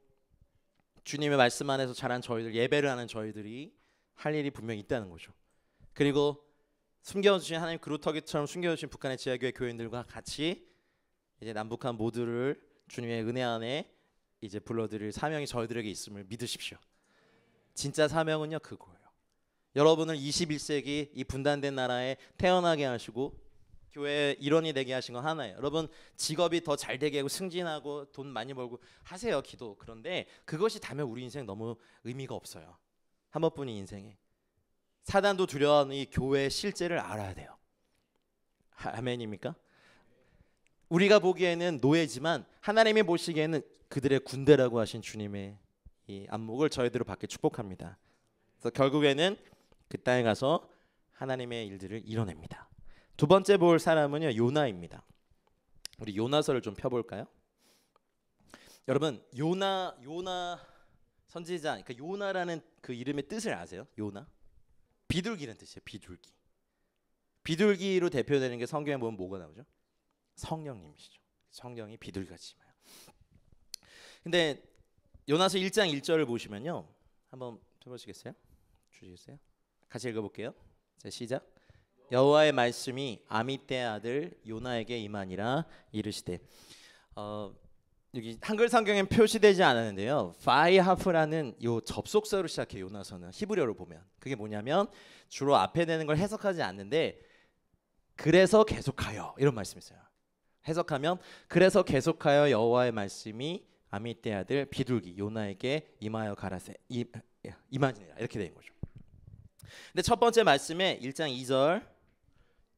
Speaker 1: 주님의 말씀 안에서 자란 저희들, 예배를 하는 저희들이 할 일이 분명히 있다는 거죠. 그리고 숨겨주신 하나님 그루터기처럼 숨겨주신 북한의 지하교회 교인들과 같이 이제 남북한 모두를 주님의 은혜 안에 이제 불러드릴 사명이 저희들에게 있음을 믿으십시오. 진짜 사명은요 그거예요. 여러분을 21세기 이 분단된 나라에 태어나게 하시고 교회의 일원이 되게 하신 건 하나예요. 여러분 직업이 더 잘 되게 하고 승진하고 돈 많이 벌고 하세요 기도. 그런데 그것이 다면 우리 인생 너무 의미가 없어요. 한 번뿐인 인생에 사단도 두려워하는 이 교회의 실제를 알아야 돼요. 아멘입니까? 우리가 보기에는 노예지만 하나님이 보시기에는 그들의 군대라고 하신 주님의 이 안목을 저희들로 받게 축복합니다. 그래서 결국에는 그 땅에 가서 하나님의 일들을 이뤄냅니다. 두 번째 볼 사람은요 요나입니다. 우리 요나서를 좀 펴볼까요? 여러분 요나 선지자, 그러니까 요나라는 그 이름의 뜻을 아세요? 요나 비둘기라는 뜻이에요. 비둘기로 대표되는 게 성경에 보면 뭐가 나오죠? 성령님이시죠. 성령이 비둘기같이 임해요. 근데 요나서 1장 1절을 보시면요 한번 펴보시겠어요? 주시겠어요? 같이 읽어볼게요. 자, 시작. 여호와의 말씀이 아미떼의 아들 요나에게 임하니라 이르시되 여기 한글 성경엔 표시되지 않았는데요. 파이하프라는 요 접속사로 시작해 요나서는 히브리어로 보면 그게 뭐냐면 주로 앞에 되는 걸 해석하지 않는데 그래서 계속하여 이런 말씀이 있어요. 해석하면 그래서 계속하여 여호와의 말씀이 아미떼의 아들 비둘기 요나에게 임하여 가라세 임하니라 이렇게 된 거죠. 근데 첫 번째 말씀에 1장 2절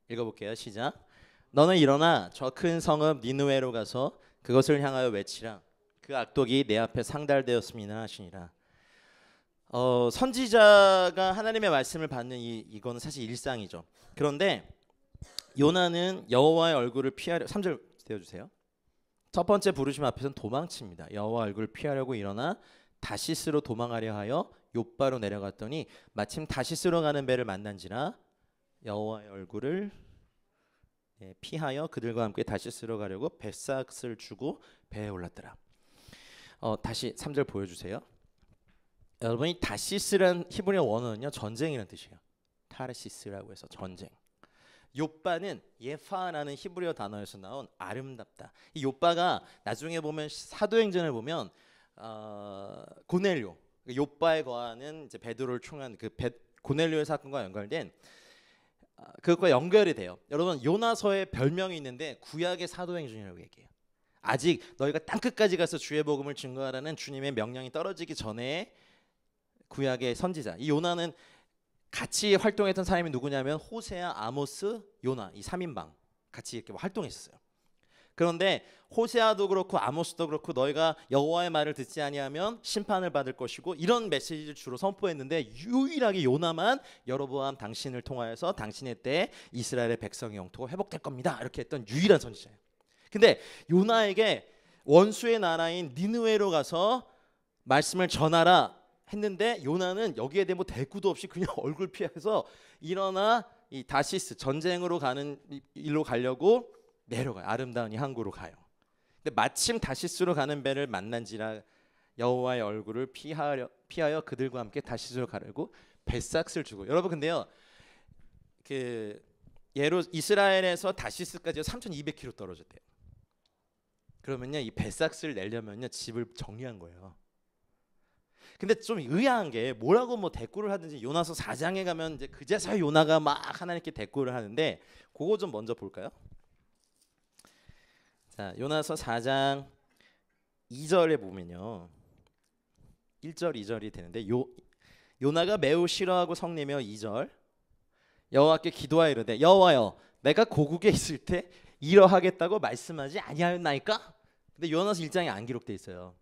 Speaker 1: 읽어볼게요. 시작. 너는 일어나 저 큰 성읍 니느웨로 가서 그것을 향하여 외치라. 그 악독이 내 앞에 상달되었음이나 하시니라. 선지자가 하나님의 말씀을 받는 이거는 사실 일상이죠. 그런데 요나는 여호와의 얼굴을 피하려 3절 띄워주세요. 첫 번째 부르심 앞에서는 도망칩니다. 여호와 얼굴을 피하려고 일어나 다시스로 도망하려 하여 욥바로 내려갔더니 마침 다시스로 가는 배를 만난지라 여호와의 얼굴을 피하여 그들과 함께 다시스로 가려고 뱃삭을 주고 배에 올랐더라. 다시 3절 보여주세요. 여러분이 다시스란 히브리어 원어는요 전쟁이라는 뜻이에요. 타르시스라고 해서 전쟁. 욥바는 예파라는 히브리어 단어에서 나온 아름답다. 이 욥바가 나중에 보면 사도행전을 보면 고넬료, 욥바에 거하는 이제 베드로를 총한 그 고넬료의 사건과 연결된 그것과 연결이 돼요. 여러분 요나서에 별명이 있는데 구약의 사도행전이라고 얘기해요. 아직 너희가 땅끝까지 가서 주의 복음을 증거하라는 주님의 명령이 떨어지기 전에 구약의 선지자. 이 요나는 같이 활동했던 사람이 누구냐면 호세아, 아모스, 요나 이 3인방 같이 이렇게 활동했었어요. 그런데 호세아도 그렇고 아모스도 그렇고 너희가 여호와의 말을 듣지 아니하면 심판을 받을 것이고 이런 메시지를 주로 선포했는데 유일하게 요나만 여로보암 당신을 통하여서 당신의 때에 이스라엘의 백성의 영토가 회복될 겁니다 이렇게 했던 유일한 선지자예요. 근데 요나에게 원수의 나라인 니느웨로 가서 말씀을 전하라 했는데 요나는 여기에 대해 뭐 대꾸도 없이 그냥 얼굴 피해서 일어나 이 다시스 전쟁으로 가는 일로 가려고 내려가요. 아름다운 이 항구로 가요. 근데 마침 다시스로 가는 배를 만난지라 여호와의 얼굴을 피하여 그들과 함께 다시스로 가려고 뱃삭을 주고. 여러분 근데요 그 이스라엘에서 다시스까지 3,200km 떨어졌대요. 그러면요 이 뱃삭을 내려면요 집을 정리한 거예요. 근데 좀 의아한 게 뭐라고 뭐 대꾸를 하든지 요나서 4장에 가면 이제 그제서야 요나가 막 하나님께 대꾸를 하는데 그거 좀 먼저 볼까요? 자, 요나서 4장 2절에 보면요. 1절 2절이 되는데 요나가 매우 싫어하고 성내며 2절 여호와께 기도하여 이르되 여호와여 내가 고국에 있을 때 이러하겠다고 말씀하지 아니하였나이까? 근데 요나서 1장에 안 기록돼 있어요.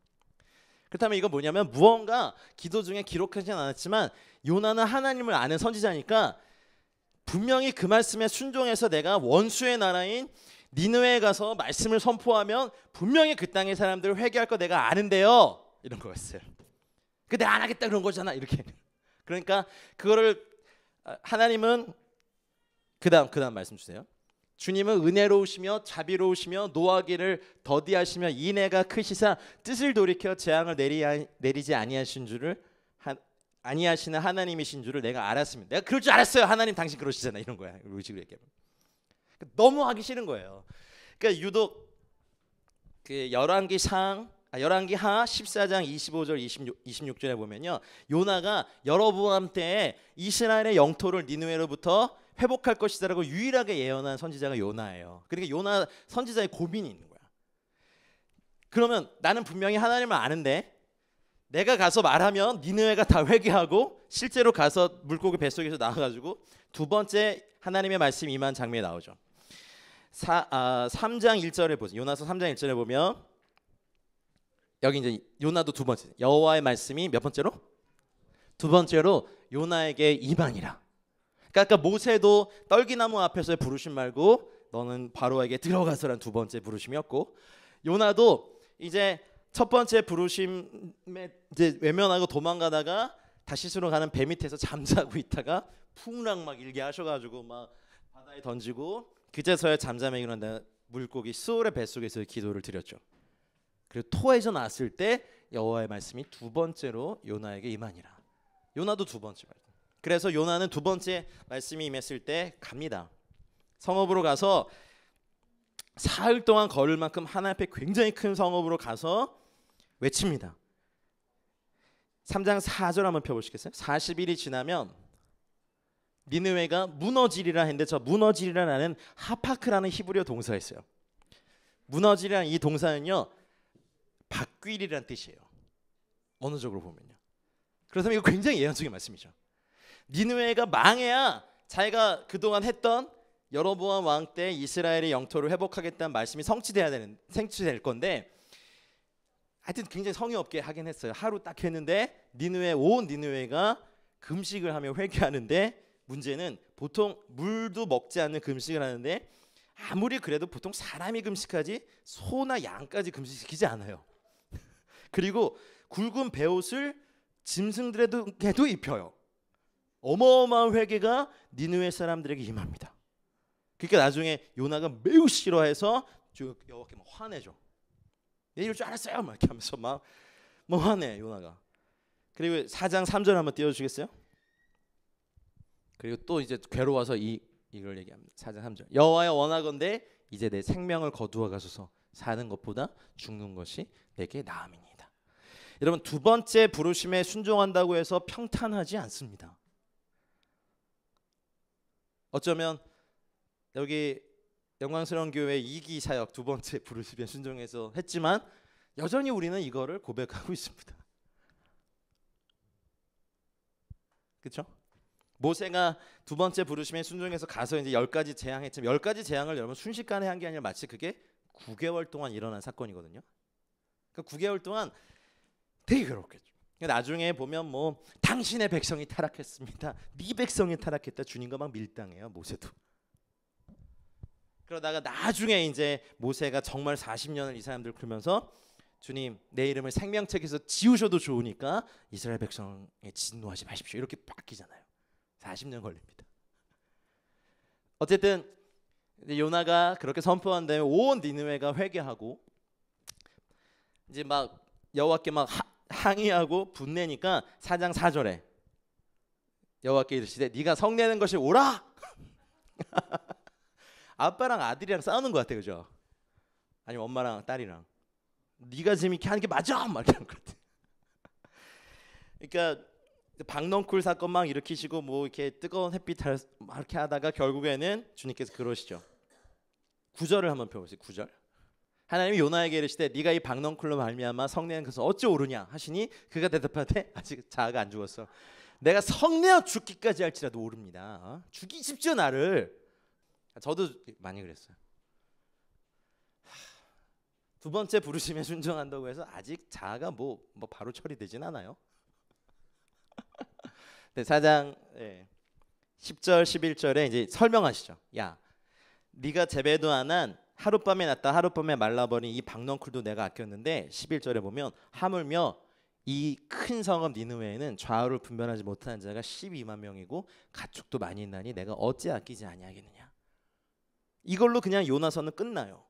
Speaker 1: 그렇다면 이건 뭐냐면 무언가 기도 중에 기록하진 않았지만 요나는 하나님을 아는 선지자니까 분명히 그 말씀에 순종해서 내가 원수의 나라인 니느웨에 가서 말씀을 선포하면 분명히 그 땅의 사람들을 회개할 거 내가 아는데요 이런 거였어요. 근데 안 하겠다 그런 거잖아 이렇게. 그러니까 그거를 하나님은 그 다음 말씀 주세요. 주님은 은혜로우시며 자비로우시며 노하기를 더디하시며 인애가 크시사 뜻을 돌이켜 재앙을 내리지 아니하시는 하나님이신 줄을 내가 알았습니다. 내가 그럴 줄 알았어요. 하나님 당신 그러시잖아 이런 거야. 의식을 얘기하면 너무 하기 싫은 거예요. 그러니까 유독 그 열왕기 하 14장 25절 26절에 보면요 요나가 여로보암 때에 이스라엘의 영토를 니느웨로부터 회복할 것이다라고 유일하게 예언한 선지자가 요나예요. 그러니까 요나 선지자의 고민이 있는 거야. 그러면 나는 분명히 하나님을 아는데 내가 가서 말하면 니느웨가 다 회개하고 실제로 가서 물고기 뱃속에서 나와가지고 두 번째 하나님의 말씀이 임한 장면이 나오죠. 3장 1절에 보세요. 요나서 3장 1절에 보면 여기 이제 요나도 두 번째 여호와의 말씀이 몇 번째로? 두 번째로 요나에게 임하니라. 그러니까 모세도 떨기나무 앞에서의 부르심 말고 너는 바로에게 들어가서란 두 번째 부르심이었고 요나도 이제 첫 번째 부르심에 이제 외면하고 도망가다가 다시스로 가는 배 밑에서 잠자고 있다가 풍랑 막 일게 하셔가지고 막 바다에 던지고 그제서야 잠잠에 일어난다 물고기 수올의 뱃속에서 기도를 드렸죠. 그리고 토해져 나왔을 때 여호와의 말씀이 두 번째로 요나에게 임하니라. 요나도 두 번째 말씀. 그래서 요나는 두 번째 말씀이 임했을 때 갑니다. 성읍으로 가서 사흘 동안 걸을 만큼 하나님 앞에 굉장히 큰 성읍으로 가서 외칩니다. 3장 4절 한번 펴보시겠어요? 40일이 지나면 니느웨가 무너지리라 했는데 저 무너지리라는 하파크라는 히브리어 동사가 있어요. 무너지리라는 이 동사는요 바뀌리라는 뜻이에요. 언어적으로 보면요. 그렇다면 이거 굉장히 예언적인 말씀이죠. 니느웨가 망해야 자기가 그동안 했던 여로보암 왕 때 이스라엘의 영토를 회복하겠다는 말씀이 성취될 건데 하여튼 굉장히 성의 없게 하긴 했어요. 하루 딱 했는데 온 니느웨가 금식을 하며 회개하는데 문제는 보통 물도 먹지 않는 금식을 하는데 아무리 그래도 보통 사람이 금식하지 소나 양까지 금식시키지 않아요. 그리고 굵은 베옷을 짐승들에게도 입혀요. 어마어마한 회개가 니느웨 사람들에게 임합니다. 그러니까 나중에 요나가 매우 싫어해서 여호와께 막 화내죠. 내 이럴 줄 알았어요. 막 이렇게 하면서 막 화내 요나가. 그리고 4장 3절 한번 띄워주시겠어요? 그리고 또 이제 괴로워서 이걸 얘기합니다. 4장 3절. 여호와여 원하건대 이제 내 생명을 거두어 가소서. 사는 것보다 죽는 것이 내게 나음이니이다. 여러분 두 번째 부르심에 순종한다고 해서 평탄하지 않습니다. 어쩌면 여기 영광스러운 교회 2기 사역 두 번째 부르심에 순종해서 했지만 여전히 우리는 이거를 고백하고 있습니다. 그렇죠? 모세가 두 번째 부르심에 순종해서 가서 이제 10가지 재앙했지만 10가지 재앙을 여러분 순식간에 한 게 아니라 마치 그게 9개월 동안 일어난 사건이거든요. 그러니까 9개월 동안 되게 괴롭겠죠. 나중에 보면 뭐 당신의 백성이 타락했습니다. 네 백성이 타락했다. 주님과 막 밀당해요. 모세도. 그러다가 나중에 이제 모세가 정말 40년을 이 사람들 끌면서 주님 내 이름을 생명책에서 지우셔도 좋으니까 이스라엘 백성에 진노하지 마십시오. 이렇게 바뀌잖아요. 40년 걸립니다. 어쨌든 요나가 그렇게 선포한 다음에 온 니느웨가 회개하고 이제 막 여호와께 막 항의하고 분내니까 4장 4절에 여호와께 이르시되 네가 성내는 것이 옳아. 아빠랑 아들이랑 싸우는 것 같아, 그죠? 아니면 엄마랑 딸이랑 네가 재밌게 하는 게 맞아, 막 이런 것 같아. 그러니까 박넝쿨 사건 막 일으키시고 뭐 이렇게 뜨거운 햇빛 막 이렇게 하다가 결국에는 주님께서 그러시죠. 9절을 한번 펴보세요. 9절. 하나님이 요나에게 이르시되 네가 이 박넝쿨로 말미암아 성내는 것은 어찌 오르냐 하시니 그가 대답하되 아직 자아가 안 죽었어. 내가 성내어 죽기까지 할지라도 오릅니다. 죽이십시오 나를. 저도 많이 그랬어요. 두 번째 부르심에 순종한다고 해서 아직 자아가 뭐 바로 처리되진 않아요. 네, 4장 10절 11절에 이제 설명하시죠. 야, 네가 재배도 안 한 하룻밤에 났다 하룻밤에 말라버린 이 박넝쿨도 내가 아꼈는데 11절에 보면 하물며 이 큰 성읍 니느웨에는 좌우를 분별하지 못하는 자가 12만 명이고 가축도 많이 있나니 내가 어찌 아끼지 아니하겠느냐. 이걸로 그냥 요나서는 끝나요.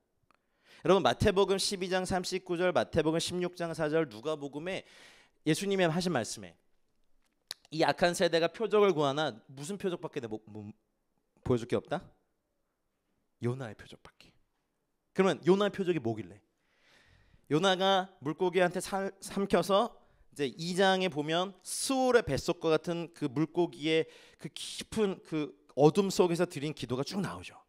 Speaker 1: 여러분 마태복음 12장 39절 마태복음 16장 4절 누가복음에 예수님이 하신 말씀에 이 악한 세대가 표적을 구하나 무슨 표적밖에 보여줄 게 없다? 요나의 표적밖에. 그러면 요나의 표적이 뭐길래? 요나가 물고기한테 삼켜서 이제 2장에 보면 스올의 뱃속과 같은 그 물고기의 그 깊은 그 어둠 속에서 드린 기도가 쭉 나오죠.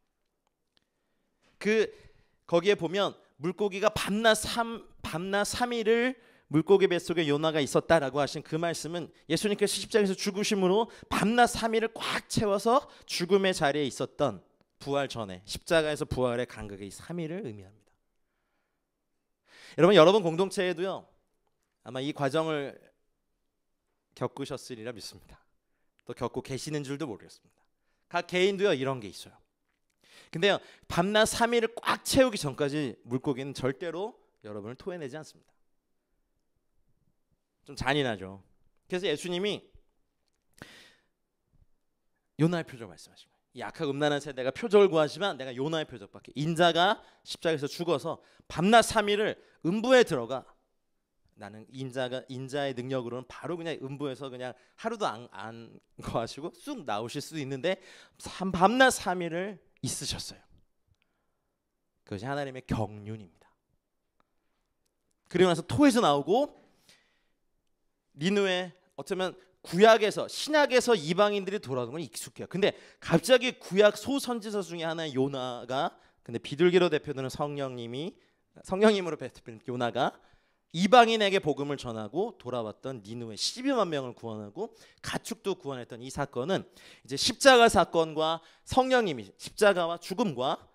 Speaker 1: 거기에 보면 물고기가 밤낮 3일을 물고기 뱃속에 요나가 있었다라고 하신 그 말씀은 예수님께서 십자가에서 죽으심으로 밤낮 3일을 꽉 채워서 죽음의 자리에 있었던 부활 전에 십자가에서 부활의 간격의 3일을 의미합니다. 여러분 공동체에도요 아마 이 과정을 겪으셨으리라 믿습니다. 또 겪고 계시는 줄도 모르겠습니다. 각 개인도요 이런 게 있어요. 근데요 밤낮 3일을 꽉 채우기 전까지 물고기는 절대로 여러분을 토해내지 않습니다. 좀 잔인하죠. 그래서 예수님이 요나의 표적 말씀하신 거예요. 이 악하고 음란한 세대가 표적을 구하지만 내가 요나의 표적밖에. 인자가 십자가에서 죽어서 밤낮 3일을 음부에 들어가. 나는 인자의 능력으로는 바로 그냥 음부에서 그냥 하루도 안 거하시고 쑥 나오실 수도 있는데 밤낮 3일을 있으셨어요. 그것이 하나님의 경륜입니다. 그리고 나서 토에서 나오고 니느웨 어쩌면 구약에서 신약에서 이방인들이 돌아오는 건 익숙해요. 근데 갑자기 구약 소선지서 중에 하나의 요나가 근데 비둘기로 대표되는 성령님으로 대표되는 요나가 이방인에게 복음을 전하고 돌아왔던 니느웨 12만 명을 구원하고 가축도 구원했던 이 사건은 이제 십자가 사건과 성령님이 십자가와 죽음과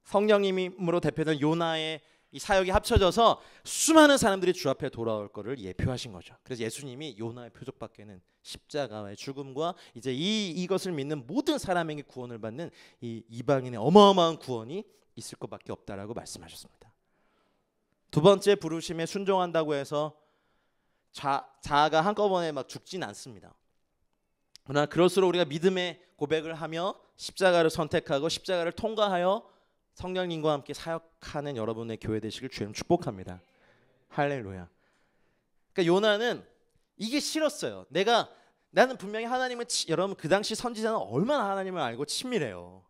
Speaker 1: 성령님으로 대표된 요나의 이 사역이 합쳐져서 수많은 사람들이 주 앞에 돌아올 것을 예표하신 거죠. 그래서 예수님이 요나의 표적밖에는 십자가와의 죽음과 이제 이것을 믿는 모든 사람에게 구원을 받는 이 이방인의 어마어마한 구원이 있을 것밖에 없다라고 말씀하셨습니다. 두 번째 부르심에 순종한다고 해서 자아가 한꺼번에 막 죽진 않습니다. 그러나 그럴수록 우리가 믿음의 고백을 하며 십자가를 선택하고 십자가를 통과하여 성령님과 함께 사역하는 여러분의 교회 되시길 주님 축복합니다. 할렐루야. 그러니까 요나는 이게 싫었어요. 나는 분명히 하나님을 여러분 그 당시 선지자는 얼마나 하나님을 알고 친밀해요.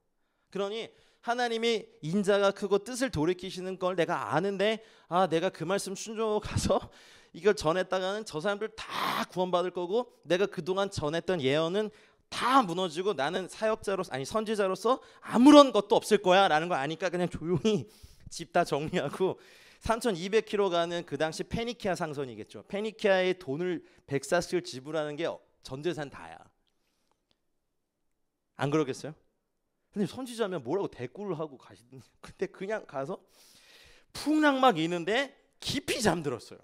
Speaker 1: 그러니 하나님이 인자가 크고 뜻을 돌이키시는 걸 내가 아는데 내가 그 말씀 순종하고 가서 이걸 전했다가는 저 사람들 다 구원받을 거고 내가 그동안 전했던 예언은 다 무너지고 나는 선지자로서 아무런 것도 없을 거야 라는 걸 아니까 그냥 조용히 집 다 정리하고 3,200km 가는 그 당시 페니키아 상선이겠죠. 페니키아의 돈을 100사스를 지불하는 게 전 재산 다야. 안 그러겠어요? 근데 선지자면 뭐라고 대꾸를 하고 가시든지. 근데 그냥 가서 풍랑막 이는데 깊이 잠들었어요.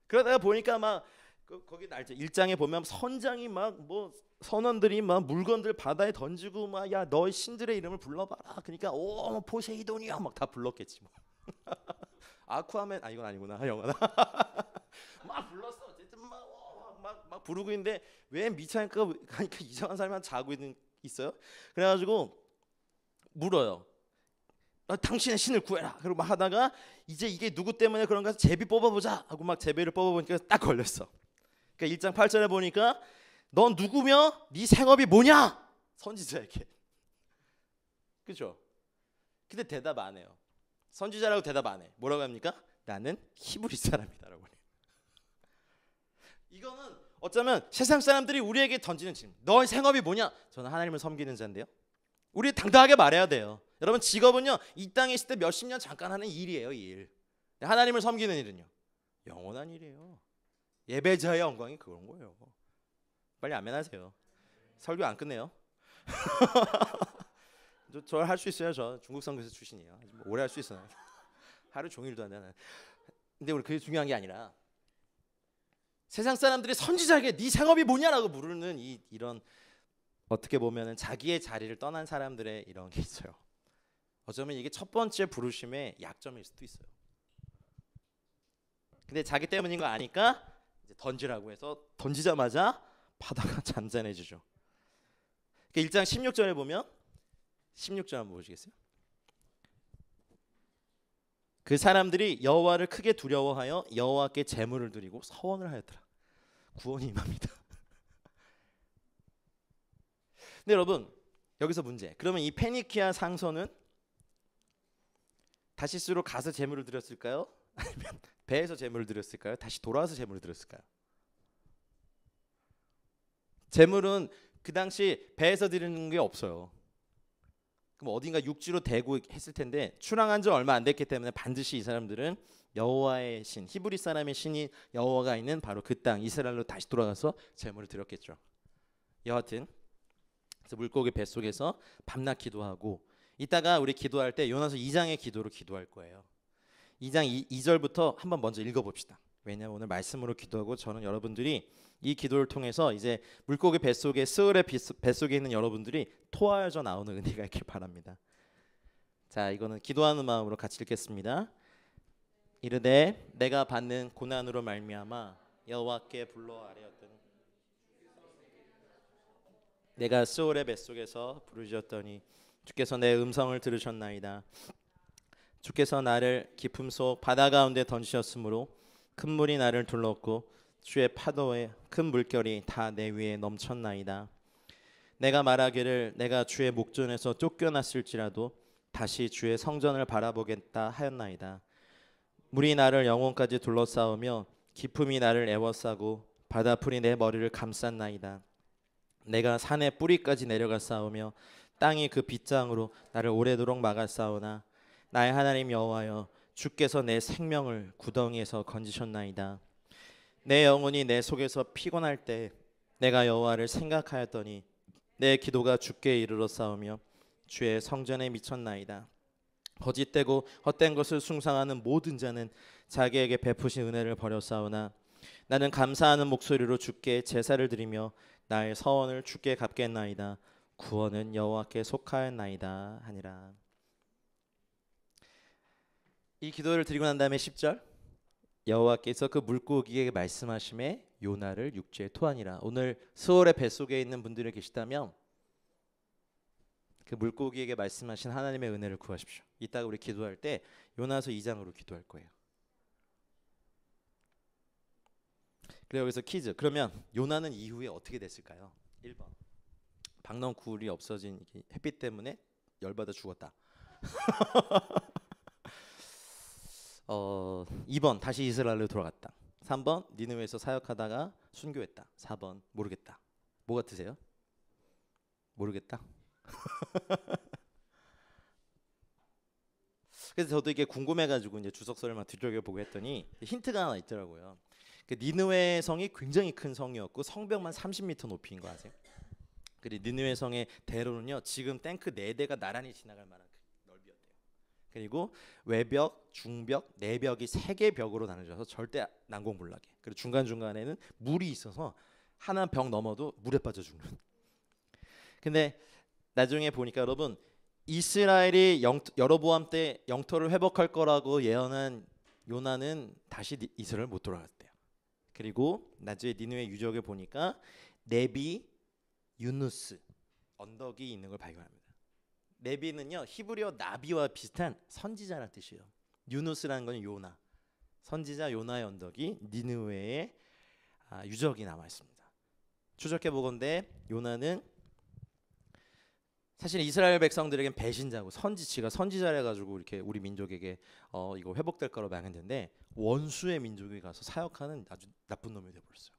Speaker 1: 그러다가 보니까 막 거기 날짜 1장에 보면 선장이 막 뭐 선원들이 막 물건들 바다에 던지고 막 야 너희 신들의 이름을 불러봐라. 그러니까 포세이돈이야 막 다 불렀겠지 뭐. 아쿠아맨 이건 아니구나 영화다. 막 불렀어. 어쨌든 막 부르고 있는데 왜 미차니까 가니까 이상한 사람이 자고 있어요. 그래가지고 물어요. 당신의 신을 구해라. 그러고 막 하다가 이제 이게 누구 때문에 그런가 해서 제비 뽑아보자 하고 막 제비를 뽑아보니까 딱 걸렸어. 그러니까 1장 8절에 보니까 넌 누구며 네 생업이 뭐냐? 선지자에게. 그죠? 근데 대답 안 해요. 선지자라고 대답 안 해. 뭐라고 합니까? 나는 히브리 사람이다라고 해요. 이거는 어쩌면 세상 사람들이 우리에게 던지는 질문. 너의 생업이 뭐냐? 저는 하나님을 섬기는 자인데요. 우리 당당하게 말해야 돼요. 여러분 직업은요 이 땅에 있을 때 몇십 년 잠깐 하는 일이에요. 일. 하나님을 섬기는 일은요 영원한 일이에요. 예배자의 영광이 그런 거예요. 빨리 아멘하세요. 설교 안 끝내요. 저 할 수 있어요. 저 중국 선교사 출신이에요. 오래 할 수 있어요. 하루 종일도 안 되는. 근데 우리 그게 중요한 게 아니라 세상 사람들이 선지자에게 네 생업이 뭐냐라고 물으는 이런 어떻게 보면은 자기의 자리를 떠난 사람들의 이런 게 있어요. 어쩌면 이게 첫 번째 부르심의 약점일 수도 있어요. 근데 자기 때문인 거 아니까 이제 던지라고 해서 던지자마자 바다가 잔잔해지죠. 그러니까 1장 16절에 보면 16절 한번 보시겠어요? 그 사람들이 여호와를 크게 두려워하여 여호와께 제물을 드리고 서원을 하였더라. 구원이 임합니다. 근데 여러분 여기서 문제. 그러면 이 페니키아 상선은 다시스로 가서 제물을 드렸을까요? 아니면 배에서 제물을 드렸을까요? 다시 돌아와서 제물을 드렸을까요? 제물은 그 당시 배에서 드리는 게 없어요. 그럼 어딘가 육지로 대고 했을 텐데 출항한 지 얼마 안 됐기 때문에 반드시 이 사람들은 여호와의 신, 히브리 사람의 신이 여호와가 있는 바로 그 땅 이스라엘로 다시 돌아가서 제물을 드렸겠죠. 여하튼 그래서 물고기 뱃속에서 밤낮 기도하고 이따가 우리 기도할 때 요나서 2장의 기도로 기도할 거예요. 2장 2절부터 한번 먼저 읽어봅시다. 왜냐하면 오늘 말씀으로 기도하고 저는 여러분들이 이 기도를 통해서 이제 물고기 뱃속에 스을의 뱃속에 있는 여러분들이 토하여져 나오는 은혜가 있길 바랍니다. 자, 이거는 기도하는 마음으로 같이 읽겠습니다. 이르되 내가 받는 고난으로 말미암아 여호와께 불러 아뢰었더니 내가 스올의 뱃속에서 부르짖었더니 주께서 내 음성을 들으셨나이다. 주께서 나를 깊음 속 바다 가운데 던지셨으므로 큰 물이 나를 둘렀고 주의 파도에 큰 물결이 다 내 위에 넘쳤나이다. 내가 말하기를 내가 주의 목전에서 쫓겨났을지라도 다시 주의 성전을 바라보겠다 하였나이다. 물이 나를 영혼까지 둘러싸우며 깊음이 나를 애워싸고 바다풀이 내 머리를 감쌌나이다. 내가 산의 뿌리까지 내려가 싸우며 땅이 그 빗장으로 나를 오래도록 막아 싸우나 나의 하나님 여호와여 주께서 내 생명을 구덩이에서 건지셨나이다. 내 영혼이 내 속에서 피곤할 때 내가 여호와를 생각하였더니 내 기도가 주께 이르러 싸우며 주의 성전에 미쳤나이다. 거짓되고 헛된 것을 숭상하는 모든 자는 자기에게 베푸신 은혜를 버렸사오나 나는 감사하는 목소리로 주께 제사를 드리며 나의 서원을 주께 갚겠나이다. 구원은 여호와께 속하였나이다 하니라. 이 기도를 드리고 난 다음에 10절 여호와께서 그 물고기에게 말씀하심에 요나를 육지에 토하니라. 오늘 스월의 뱃속에 있는 분들이 계시다면 그 물고기에게 말씀하신 하나님의 은혜를 구하십시오. 이따가 우리 기도할 때 요나서 2장으로 기도할 거예요. 그래 여기서 퀴즈. 그러면 요나는 이후에 어떻게 됐을까요? 1번 박넝쿨이 없어진 햇빛 때문에 열받아 죽었다. 2번 다시 이스라엘로 돌아갔다. 3번 니느웨에서 사역하다가 순교했다. 4번 모르겠다. 뭐 같으세요? 모르겠다. 그래서 저도 이게 궁금해가지고 이제 주석서를 막 뒤적여보고 했더니 힌트가 하나 있더라고요. 그 니느웨 성이 굉장히 큰 성이었고 성벽만 30m 높이인 거 아세요? 그리고 니느웨 성의 대로는요 지금 탱크 4대가 나란히 지나갈 만한 넓이였대요. 그리고 외벽, 중벽, 내벽이 3개 벽으로 나눠져서 절대 난공불락해. 그리고 중간중간에는 물이 있어서 하나 벽 넘어도 물에 빠져 죽는. 근데 나중에 보니까 여러분 이스라엘이 여로보암 때 영토를 회복할 거라고 예언한 요나는 다시 이스라엘 못 돌아갔대요. 그리고 나중에 니느웨 유적에 보니까 네비 유누스 언덕이 있는 걸 발견합니다. 네비는요 히브리어 나비와 비슷한 선지자라는 뜻이에요. 유누스라는 건 요나, 선지자 요나의 언덕이 니느웨에 유적이 남아 있습니다. 추적해 보건대 요나는 사실 이스라엘 백성들에겐 배신자고 지가 선지자래 가지고 이렇게 우리 민족에게 이거 회복될 거라고 망했는데 원수의 민족에 가서 사역하는 아주 나쁜 놈이 되어 버렸어요.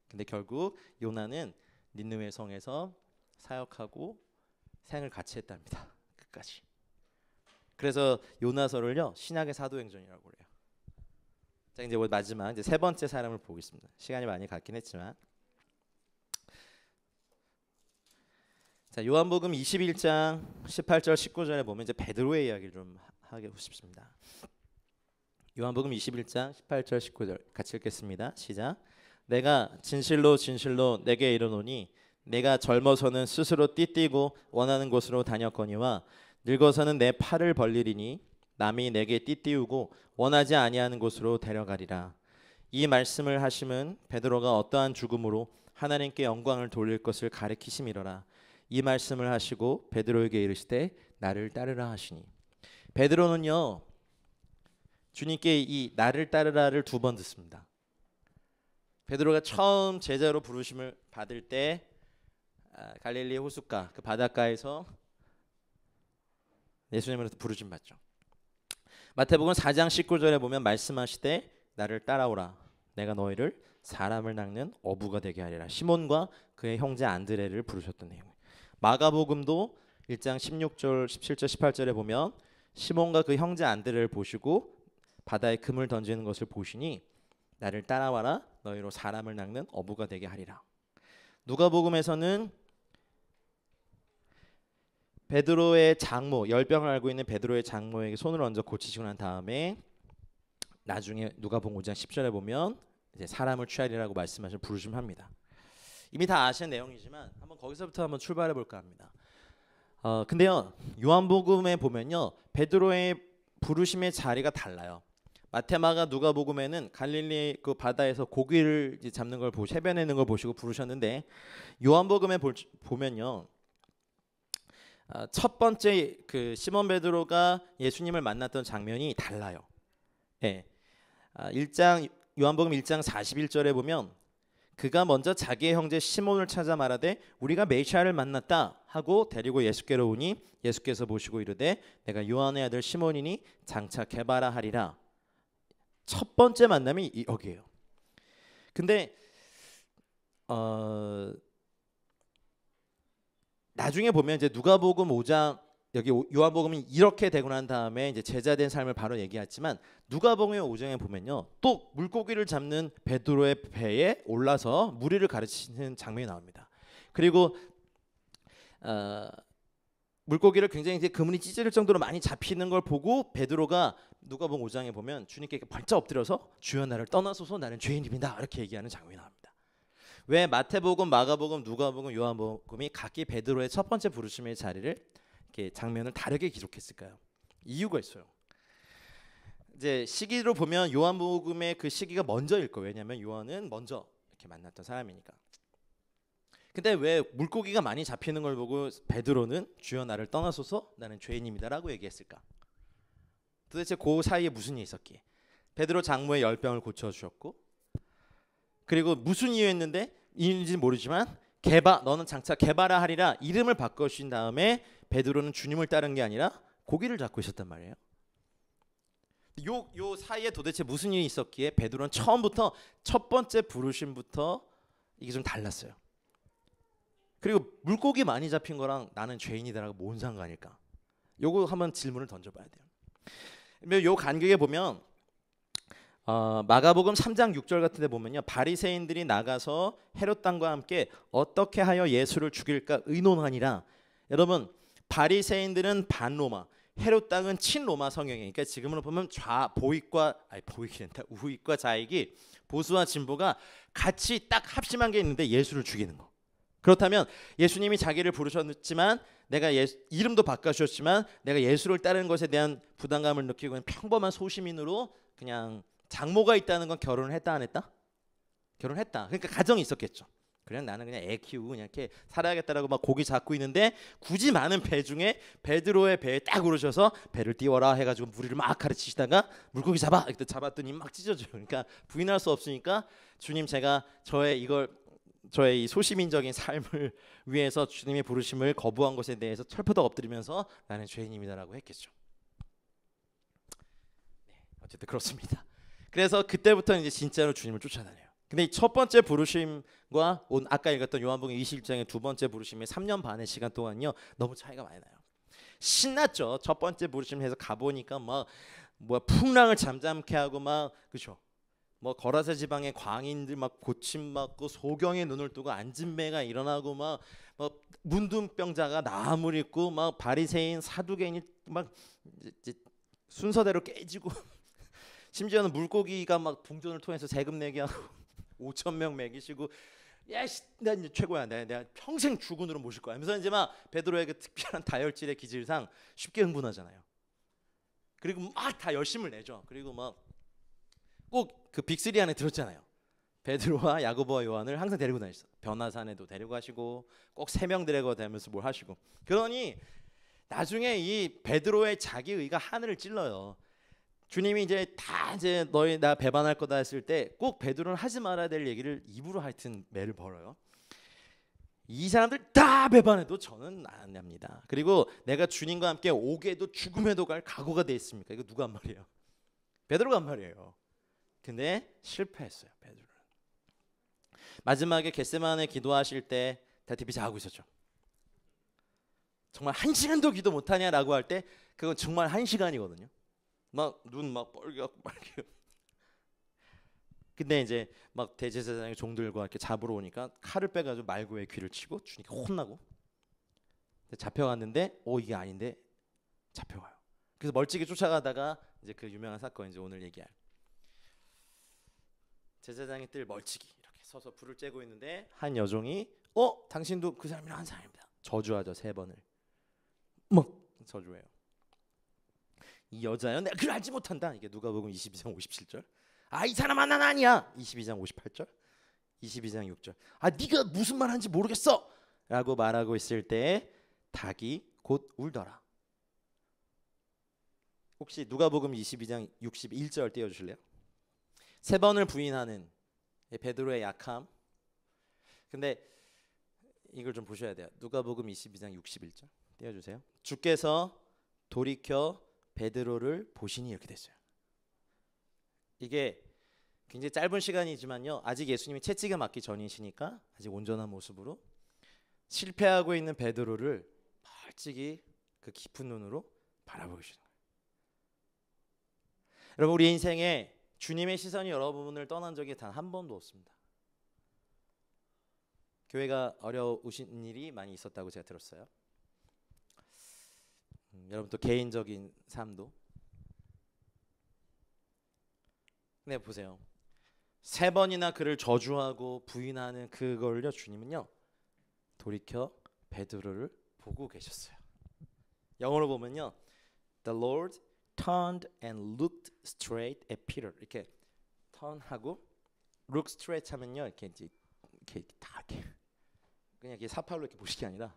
Speaker 1: 근데 결국 요나는 니느웨 성에서 사역하고 생을 같이 했답니다. 끝까지. 그래서 요나서를요 신약의 사도행전이라고 그래요. 자 이제 마지막 이제 세 번째 사람을 보겠습니다. 시간이 많이 갔긴 했지만 자 요한복음 21장 18절 19절에 보면 이제 베드로의 이야기를 좀 하고 싶습니다. 요한복음 21장 18절 19절 같이 읽겠습니다. 시작. 내가 진실로 진실로 내게 이르노니 내가 젊어서는 스스로 띠띠고 원하는 곳으로 다녔거니와 늙어서는 내 팔을 벌리리니 남이 내게 띠띠우고 원하지 아니하는 곳으로 데려가리라. 이 말씀을 하심은 베드로가 어떠한 죽음으로 하나님께 영광을 돌릴 것을 가리키심이로라. 이 말씀을 하시고 베드로에게 이르시되 나를 따르라 하시니. 베드로는요 주님께 이 나를 따르라를 2번 듣습니다. 베드로가 처음 제자로 부르심을 받을 때 갈릴리 호숫가 그 바닷가에서 예수님으로부터 부르심 받죠. 마태복음 4장 19절에 보면 말씀하시되 나를 따라오라. 내가 너희를 사람을 낚는 어부가 되게 하리라. 시몬과 그의 형제 안드레를 부르셨던 내용. 마가복음도 1장 16절 17절 18절에 보면 시몬과 그 형제 안드레를 보시고 바다에 금을 던지는 것을 보시니 나를 따라와라. 너희로 사람을 낚는 어부가 되게 하리라. 누가복음에서는 베드로의 장모, 열병을 앓고 있는 베드로의 장모에게 손을 얹어 고치시고 난 다음에 나중에 누가복음 5장 10절에 보면 이제 사람을 취하리라고 말씀하시는 부르심을 합니다. 이미 다 아시는 내용이지만 한번 거기서부터 한번 출발해 볼까 합니다. 근데요 요한복음에 보면요 베드로의 부르심의 자리가 달라요. 마태, 마가, 누가복음에는 갈릴리 그 바다에서 고기를 잡는 걸 보고 해변에 걸 보시고 부르셨는데 요한복음에 보면요 첫 번째 그 시몬 베드로가 예수님을 만났던 장면이 달라요. 예. 요한복음 1장 41절에 보면 그가 먼저 자기의 형제 시몬을 찾아 말하되 우리가 메시아를 만났다 하고 데리고 예수께로 오니 예수께서 보시고 이르되 내가 요한의 아들 시몬이니 장차 개바라 하리라. 첫 번째 만남이 여기에요. 근데 나중에 보면 이제 누가복음 5장 여기 요한복음이 이렇게 되고 난 다음에 이제 제자된 삶을 바로 얘기했지만 누가복음의 5장에 보면요, 또 물고기를 잡는 베드로의 배에 올라서 무리를 가르치는 장면이 나옵니다. 그리고 물고기를 굉장히 이제 그물이 찢어질 정도로 많이 잡히는 걸 보고 베드로가 누가복음 5장에 보면 주님께 벌쩍 엎드려서 주여 나를 떠나소서 나는 죄인입니다 이렇게 얘기하는 장면이 나옵니다. 왜 마태복음, 마가복음, 누가복음, 요한복음이 각기 베드로의 첫 번째 부르심의 자리를 이렇게 장면을 다르게 기록했을까요? 이유가 있어요. 이제 시기로 보면 요한복음의 그 시기가 먼저일 거예요. 왜냐하면 요한은 먼저 이렇게 만났던 사람이니까. 근데 왜 물고기가 많이 잡히는 걸 보고 베드로는 주여 나를 떠나소서 나는 죄인입니다라고 얘기했을까? 도대체 그 사이에 무슨 일이 있었기에? 베드로 장모의 열병을 고쳐주셨고, 그리고 무슨 이유였는데 이유인지는 모르지만 너는 장차 게바라 하리라 이름을 바꿔주신 다음에 베드로는 주님을 따른 게 아니라 고기를 잡고 있었단 말이에요. 요 사이에 도대체 무슨 일이 있었기에 베드로는 처음부터 첫 번째 부르심부터 이게 좀 달랐어요. 그리고 물고기 많이 잡힌 거랑 나는 죄인이다라고 뭔 상관일까? 요거 한번 질문을 던져봐야 돼요. 요 간격에 보면 마가복음 3장 6절 같은 데 보면요, 바리새인들이 나가서 헤롯 당과 함께 어떻게 하여 예수를 죽일까 의논하니라. 여러분, 바리새인들은 반로마, 헤롯 당은 친로마 성경이에요. 그러니까 지금으로 보면 우익과 좌익이, 보수와 진보가 같이 딱 합심한 게 있는데 예수를 죽이는 거. 그렇다면 예수님이 자기를 부르셨지만 내가 이름도 바꿔주셨지만 내가 예수를 따르는 것에 대한 부담감을 느끼고 그냥 평범한 소시민으로 그냥 장모가 있다는 건 결혼을 했다 안 했다? 결혼했다. 그러니까 가정이 있었겠죠. 그냥 나는 그냥 애 키우고 그냥 이렇게 살아야겠다라고 막 고기 잡고 있는데 굳이 많은 배 중에 베드로의 배에 딱 오르셔서 배를 띄워라 해가지고 무리를 막 가르치시다가 물고기 잡아 이때 잡았더니 막 찢어져요. 그러니까 부인할 수 없으니까 주님 제가 저의 이 소시민적인 삶을 위해서 주님의 부르심을 거부한 것에 대해서 철푸덕 엎드리면서 나는 죄인입니다라고 했겠죠. 네, 어쨌든 그렇습니다. 그래서 그때부터 이제 진짜로 주님을 쫓아다녀요. 근데 이 첫 번째 부르심과 아까 읽었던 요한복음 20장의 두 번째 부르심의 3년 반의 시간 동안요 너무 차이가 많이 나요. 신났죠. 첫 번째 부르심 해서 가보니까 막 풍랑을 잠잠케 하고 막 그렇죠. 거라사 지방의 광인들 막 고침 받고 소경의 눈을 뜨고 앉은 배가 일어나고 막 문둥병자가 나무를 입고 막 바리새인 사두개인이 막 순서대로 깨지고 심지어는 물고기가 막 동전을 통해서 세금 내게 하고 5,000명 먹이시고 나 이제 최고야. 내가 평생 주군으로 모실 거야. 하면서 이제 막 베드로의 그 특별한 다혈질의 기질상 쉽게 흥분하잖아요. 그리고 막 다 열심을 내죠. 그리고 막 꼭 그 빅3 안에 들었잖아요. 베드로와 야고보와 요한을 항상 데리고 다니셨어. 변화산에도 데리고 가시고 꼭 3명 데리고 다니면서 뭘 하시고. 그러니 나중에 이 베드로의 자기 의가 하늘을 찔러요. 주님이 이제 너희 나 배반할 거다 했을 때 꼭 베드로는 하지 말아야 될 얘기를 입으로 하여튼 매를 벌어요. 이 사람들 다 배반해도 저는 안 합니다. 그리고 내가 주님과 함께 옥에도 죽음에도 갈 각오가 돼 있습니까? 이거 누가 한 말이에요? 베드로가 한 말이에요. 근데 실패했어요. 베드로는. 마지막에 겟세마네 기도하실 때 다 디비 자고 있었죠. 정말 1시간도 기도 못하냐라고 할 때 그건 정말 1시간이거든요. 막 눈 막 뻘개갖고 막 이렇게. 근데 이제 막 대제사장의 종들과 이렇게 잡으러 오니까 칼을 빼가지고 말고의 귀를 치고 주님께 혼나고 잡혀갔는데 이게 아닌데 잡혀가요. 그래서 멀찍이 쫓아가다가 이제 그 유명한 사건 이제 오늘 얘기할 제사장의 뜰 멀찍이 이렇게 서서 불을 쬐고 있는데 한 여종이 당신도 그 사람이랑 한 사람입니다. 저주하죠 3번을. 저주해요. 이 여자요 내가 그걸 알지 못한다. 이게 누가복음 22장 57절. 이 사람아 난 아니야. 22장 58절. 22장 6절. 네가 무슨 말 하는지 모르겠어 라고 말하고 있을 때 닭이 곧 울더라. 혹시 누가복음 22장 61절 띄워주실래요? 3번을 부인하는 베드로의 약함. 근데 이걸 좀 보셔야 돼요. 누가복음 22장 61절 띄워주세요. 주께서 돌이켜 베드로를 보시니 이렇게 됐어요. 이게 굉장히 짧은 시간이지만요. 아직 예수님이 채찍에 맞기 전이시니까 아직 온전한 모습으로 실패하고 있는 베드로를 멀찍이 그 깊은 눈으로 바라보고 계시는 거예요. 여러분, 우리 인생에 주님의 시선이 여러분을 떠난 적이 단 한 번도 없습니다. 교회가 어려우신 일이 많이 있었다고 제가 들었어요. 여러분 또 개인적인 삶도. 근데 보세요. 3번이나 그를 저주하고 부인하는 그걸요, 주님은요 돌이켜 베드로를 보고 계셨어요. 영어로 보면요, The Lord turned and looked straight at Peter. 이렇게 턴하고 look straight 하면요, 이렇게 이제 이렇게 다 이렇게 그냥 이렇게 사팔로 이렇게 보시기 아니라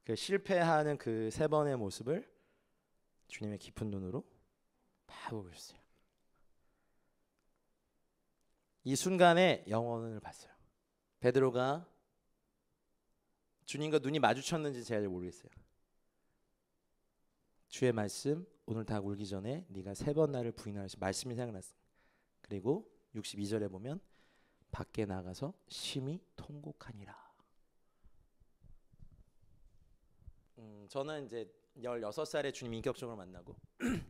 Speaker 1: 그 실패하는 그 3번의 모습을 주님의 깊은 눈으로 바라보고 계셨어요. 이 순간에 영혼을 봤어요. 베드로가 주님과 눈이 마주쳤는지 제가 잘 모르겠어요. 주의 말씀 오늘 다 울기 전에 네가 3번 나를 부인하시 말씀이 생각났어요. 그리고 62절에 보면 밖에 나가서 심히 통곡하니라. 저는 이제 16살에 주님 인격적으로 만나고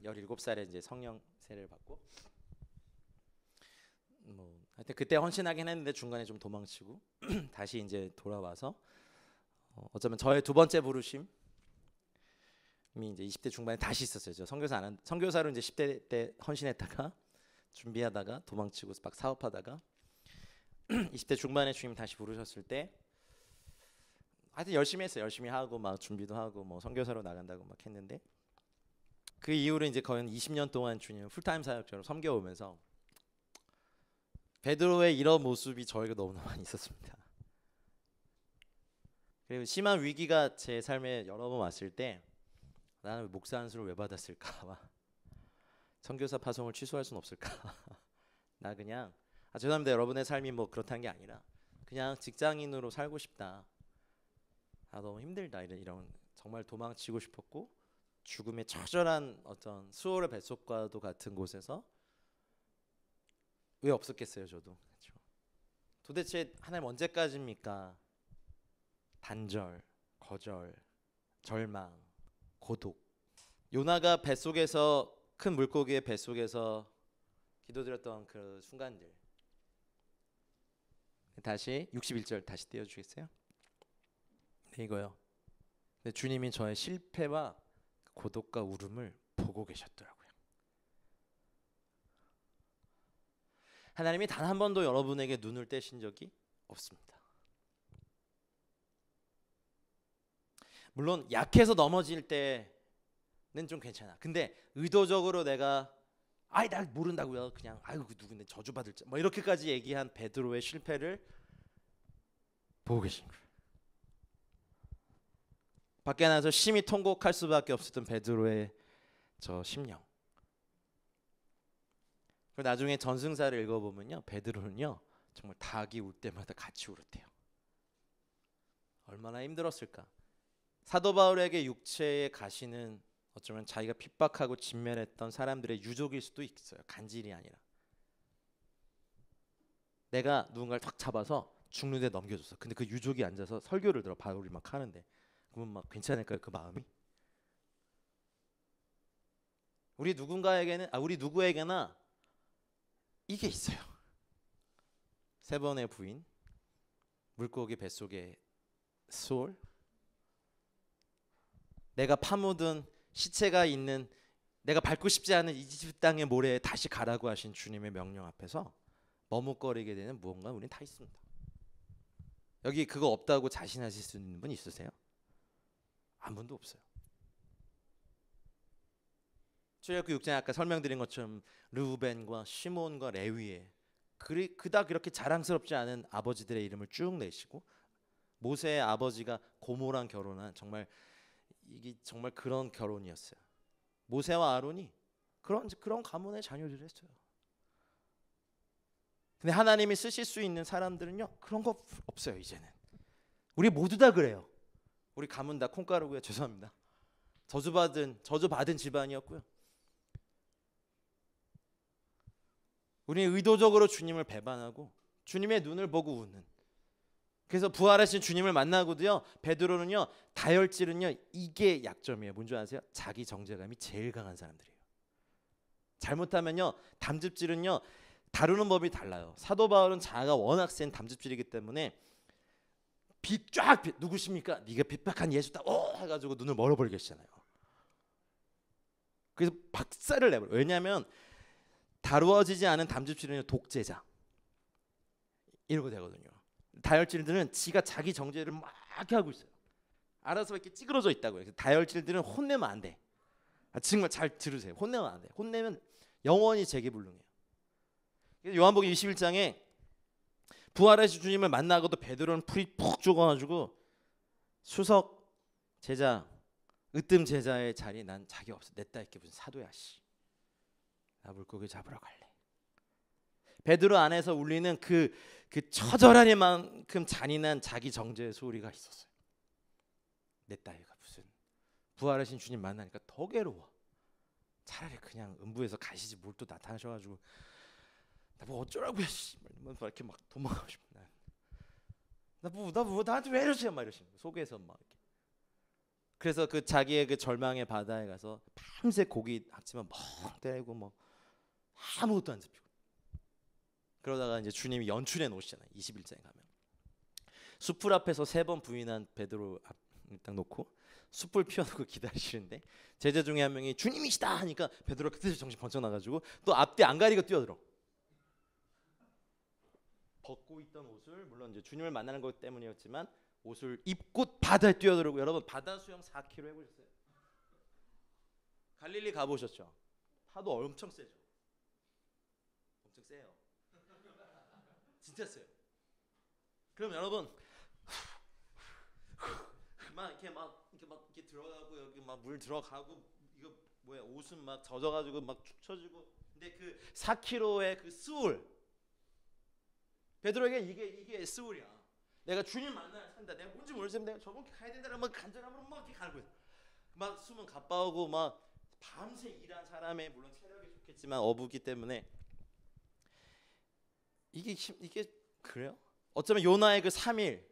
Speaker 1: 17살에 이제 성령 세례를 받고 하여튼 그때 헌신하긴 했는데 중간에 좀 도망치고 다시 이제 돌아와서 어쩌면 저의 2번째 부르심이 이제 20대 중반에 다시 있었어요. 저 선교사로 이제 10대 때 헌신했다가 준비하다가 도망치고 막 사업하다가 20대 중반에 주님 다시 부르셨을 때 하여튼 열심히 했어요. 열심히 하고 막 준비도 하고 뭐 선교사로 나간다고 막 했는데 그 이후로 이제 거의 20년 동안 주님 풀타임 사역자로 섬겨오면서 베드로의 이런 모습이 저에게 너무나 많이 있었습니다. 그리고 심한 위기가 제 삶에 여러 번 왔을 때 나는 목사 안수를 왜 받았을까? 선교사 파송을 취소할 수는 없을까? 나 그냥 죄송합니다. 여러분의 삶이 뭐 그렇다는 게 아니라 그냥 직장인으로 살고 싶다. 너무 힘들다. 이런 정말 도망치고 싶었고 죽음의 처절한 어떤 수월의 뱃속과도 같은 곳에서 왜 없었겠어요, 저도. 그렇죠? 도대체 하나님 언제까지입니까? 단절, 거절, 절망, 고독. 요나가 뱃속에서 큰 물고기의 뱃속에서 기도드렸던 그 순간들. 다시 61절 다시 띄워주겠어요? 네, 이거요. 근데 주님이 저의 실패와 고독과 울음을 보고 계셨더라고요. 하나님이 단 한 번도 여러분에게 눈을 떼신 적이 없습니다. 물론 약해서 넘어질 때는 좀 괜찮아. 근데 의도적으로 내가 나 모른다고요. 그냥 그 누군데 저주받을지 뭐 이렇게까지 얘기한 베드로의 실패를 보고 계신 거예요. 밖에 나서 심히 통곡할 수밖에 없었던 베드로의 저 심령. 그리고 나중에 전승사를 읽어보면요, 베드로는요 정말 닭이 울 때마다 같이 울었대요. 얼마나 힘들었을까. 사도 바울에게 육체의 가시는 어쩌면 자기가 핍박하고 진멸했던 사람들의 유족일 수도 있어요. 간질이 아니라. 내가 누군가를 탁 잡아서 죽는 데 넘겨줬어. 근데 그 유족이 앉아서 설교를 들어. 바울이 막 하는데 그러면 막 괜찮을까요? 그 마음이? 우리 누구에게나 이게 있어요. 3번의 부인, 물고기 뱃속의 소울, 내가 파묻은 시체가 있는 내가 밟고 싶지 않은 이집트 땅의 모래에 다시 가라고 하신 주님의 명령 앞에서 머뭇거리게 되는 무언가 우리는 다 있습니다. 여기 그거 없다고 자신하실 수 있는 분 있으세요? 아무도 없어요. 출애굽기 6장에 아까 설명드린 것처럼 르우벤과 시몬과 레위의 그닥 그렇게 자랑스럽지 않은 아버지들의 이름을 쭉 내시고 모세의 아버지가 고모랑 결혼한 이게 정말 그런 결혼이었어요. 모세와 아론이 그런 가문의 자녀들을 했어요. 근데 하나님이 쓰실 수 있는 사람들은요 그런 거 없어요. 이제는 우리 모두 다 그래요. 우리 가문 다 콩가루고요. 죄송합니다. 저주받은 집안이었고요. 우리는 의도적으로 주님을 배반하고 주님의 눈을 보고 우는 그래서 부활하신 주님을 만나고도요, 베드로는요, 다혈질은요, 이게 약점이에요. 뭔지 아세요? 자기 정죄감이 제일 강한 사람들이에요. 잘못하면요, 담즙질은요, 다루는 법이 달라요. 사도 바울은 자아가 워낙 센 담즙질이기 때문에 누구십니까? 네가 핍박한 예수다. 해가지고 눈을 멀어버리겠잖아요. 그래서 박살을 내버려. 왜냐하면 다루어지지 않은 담즙질은 독재자 이러고 되거든요. 다혈질들은 지가 자기 정죄를 막 하고 있어요. 알아서 이렇게 찌그러져 있다고요. 다혈질들은 혼내면 안 돼. 정말 잘 들으세요. 혼내면 안 돼. 혼내면 영원히 재기불능해요. 요한복음 21장에 부활하신 주님을 만나고도 베드로는 풀이 푹 죽어가지고 수석 제자, 으뜸 제자의 자리 난 자기 없어. 냈다 이렇게 무슨 사도야 씨. 나 물고기 잡으러 갈래. 베드로 안에서 울리는 그 처절하리만큼 잔인한 자기 정죄의 소리가 있었어요. 내 딸이가 무슨 부활하신 주님 만나니까 더 괴로워. 차라리 그냥 음부에서 가시지 뭘 또 나타나셔가지고 나 뭐 어쩌라고요 씨. 이렇게 막 도망가고 싶어. 나한테 왜 이러세요 막 이러시는 거예요. 속에서 막 이렇게. 그래서 그 자기의 그 절망의 바다에 가서 밤새 고기 학지만 멍 때리고 뭐 아무것도 안 잡히고. 그러다가 이제 주님이 연출해 놓으시잖아요. 21장에 가면 숯불 앞에서 3번 부인한 베드로 딱 놓고 숯불 피워놓고 기다리시는데 제자 중에 한 명이 주님이시다 하니까 베드로가 그때 정신 번쩍 나가지고 또 앞뒤 안 가리고 뛰어들어. 벗고 있던 옷을 물론 이제 주님을 만나는 것 때문이었지만 옷을 입고 바다에 뛰어들고. 여러분 바다 수영 4km 해보셨어요? 갈릴리 가보셨죠? 파도 엄청 세죠? 엄청 세요. 진짜 세요. 그럼 여러분 이렇게 들어가고 여기 막 물 들어가고 이거 뭐야 옷은 막 젖어가지고 막 축 처지고. 근데 그 4km의 그 스울 베드로에게 이게 스울이야. 내가 주님 만나야 산다. 내가 뭔지 모르지만 내가 저번 길 가야 된다는 막 간절함으로 막 이렇게 가고 있어. 막 숨은 가빠오고 막 밤새 일한 사람의 물론 체력이 좋겠지만 어부기 때문에 이게 그래요? 어쩌면 요나의 그 3일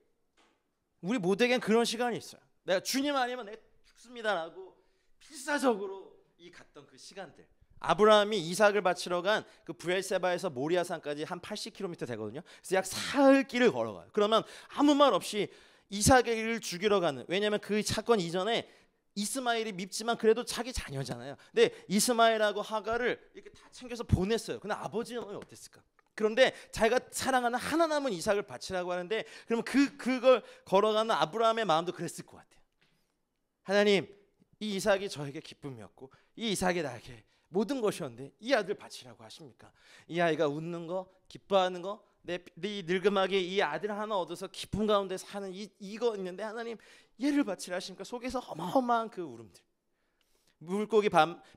Speaker 1: 우리 모두에겐 그런 시간이 있어요. 내가 주님 아니면 내가 죽습니다라고 필사적으로 이 갔던 그 시간들. 아브라함이 이삭을 바치러 간 그 브엘세바에서 모리아산까지 한 80km 되거든요. 그래서 약 사흘 길을 걸어가요. 그러면 아무 말 없이 이삭을 죽이러 가는. 왜냐하면 그 사건 이전에 이스마엘이 밉지만 그래도 자기 자녀잖아요. 근데 이스마엘하고 하가를 이렇게 다 챙겨서 보냈어요. 근데 아버지는 어땠을까? 그런데 자기가 사랑하는 하나 남은 이삭을 바치라고 하는데 그러면 그걸 걸어가는 아브라함의 마음도 그랬을 것 같아요. 하나님, 이 이삭이 저에게 기쁨이었고 이 이삭이 나에게 모든 것이었는데 이 아들 바치라고 하십니까? 이 아이가 웃는 거, 기뻐하는 거, 내 늙음하게 이 아들 하나 얻어서 기쁨 가운데 사는 이거 있는데 하나님 얘를 바치라 하십니까? 속에서 어마어마한 그 울음들. 물고기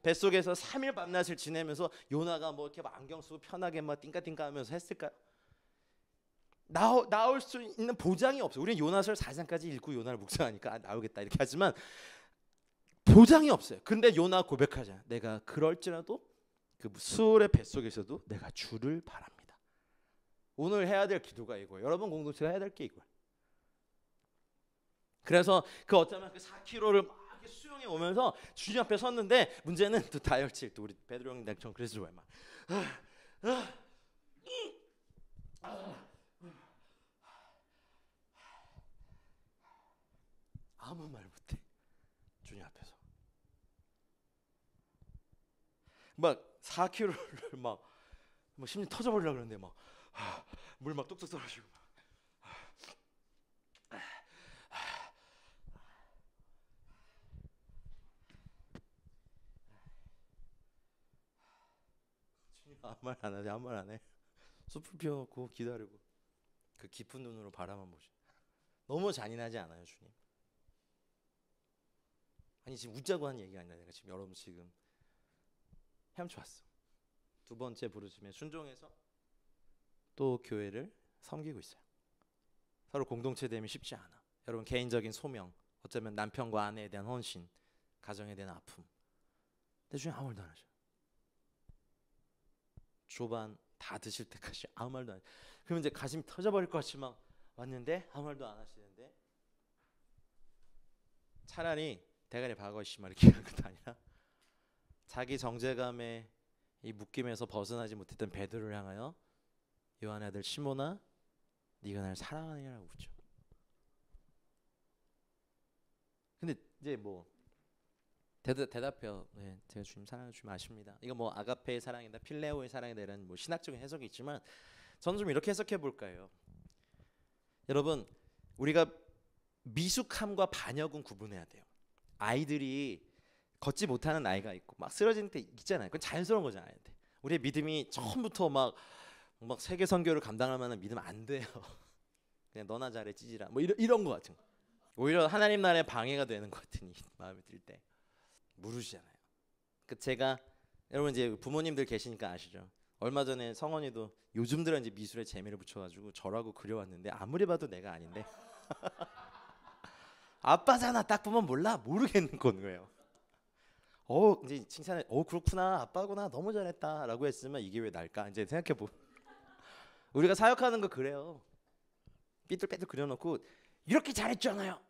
Speaker 1: 뱃속에서 3일 밤낮을 지내면서 요나가 뭐 이렇게 막 안경 쓰고 편하게 막 띵까띵까 하면서 했을까요? 나올 수 있는 보장이 없어요. 우리는 요나서 4장까지 읽고 요나를 묵상하니까 나오겠다 이렇게 하지만 보장이 없어요. 근데 요나 고백하잖아요. 내가 그럴지라도 그 수울의 뱃속에서도 내가 주를 바랍니다. 오늘 해야 될 기도가 이거예요. 여러분 공동체가 해야 될 게 이거예요. 그래서 그 어쩌면 그 4km를 막 수영해 오면서 주님 앞에 섰는데 문제는 또 다혈질. 또 우리 베드로 형님 전 그래서 좋아해 막 아무 말 못해. 주님 앞에서 막 4km를 막 심장 터져버리려고 그러는데 막 물 막 뚝뚝 떨어지고 주님 아무 말 안 하지. 아무 말 안 해. 숲을 피워놓고 기다리고 그 깊은 눈으로 바라만 보죠. 너무 잔인하지 않아요, 주님? 아니 지금 웃자고 한 얘기가 아니라 내가 지금 여러분 지금 헤엄쳐왔어. 2번째 부르심에 순종해서 또 교회를 섬기고 있어요. 서로 공동체됨이 쉽지 않아. 여러분 개인적인 소명, 어쩌면 남편과 아내에 대한 헌신, 가정에 대한 아픔. 근데 주님 아무 말도 안 하셔. 조반 다 드실 때까지 아무 말도 안 해. 그러면 이제 가슴이 터져버릴 것 같지만 왔는데 아무 말도 안 하시는데 차라리 대가리 박아 씨발 이렇게 하는 것도 아니라 자기 정죄감에 이 묶임에서 벗어나지 못했던 베드로를 향하여 요한의 아들 시몬아 네가 날 사랑하느냐라고 묻죠. 근데 이제 뭐 대답해요. 네, 제가 주님 사랑하는 주님 아십니다. 이거 뭐 아가페의 사랑이다, 필레오의 사랑이다 이런 뭐 신학적인 해석이 있지만 저는 좀 이렇게 해석해 볼까요? 여러분 우리가 미숙함과 반역은 구분해야 돼요. 아이들이 걷지 못하는 아이가 있고 막 쓰러지는 때 있잖아요. 그건 자연스러운 거잖아요. 우리의 믿음이 처음부터 막 세계 선교를 감당할 만한 믿음 안 돼요. 그냥 너나 잘해 찌지라 뭐 이런 거 같은 거. 오히려 하나님 나라에 방해가 되는 것 같으니 마음에 들 때 물으시잖아요. 그 제가 여러분 이제 부모님들 계시니까 아시죠? 얼마 전에 성원이도 요즘 들어 이제 미술에 재미를 붙여가지고 저라고 그려왔는데 아무리 봐도 내가 아닌데 아빠잖아 딱 보면 모르겠는 거예요. 이제 칭찬해. 그렇구나 아빠구나 너무 잘했다라고 했으면 이게 왜 날까 이제 생각해보. 우리가 사역하는 거 그래요. 삐뚤빼뚤 그려놓고 이렇게 잘했잖아요.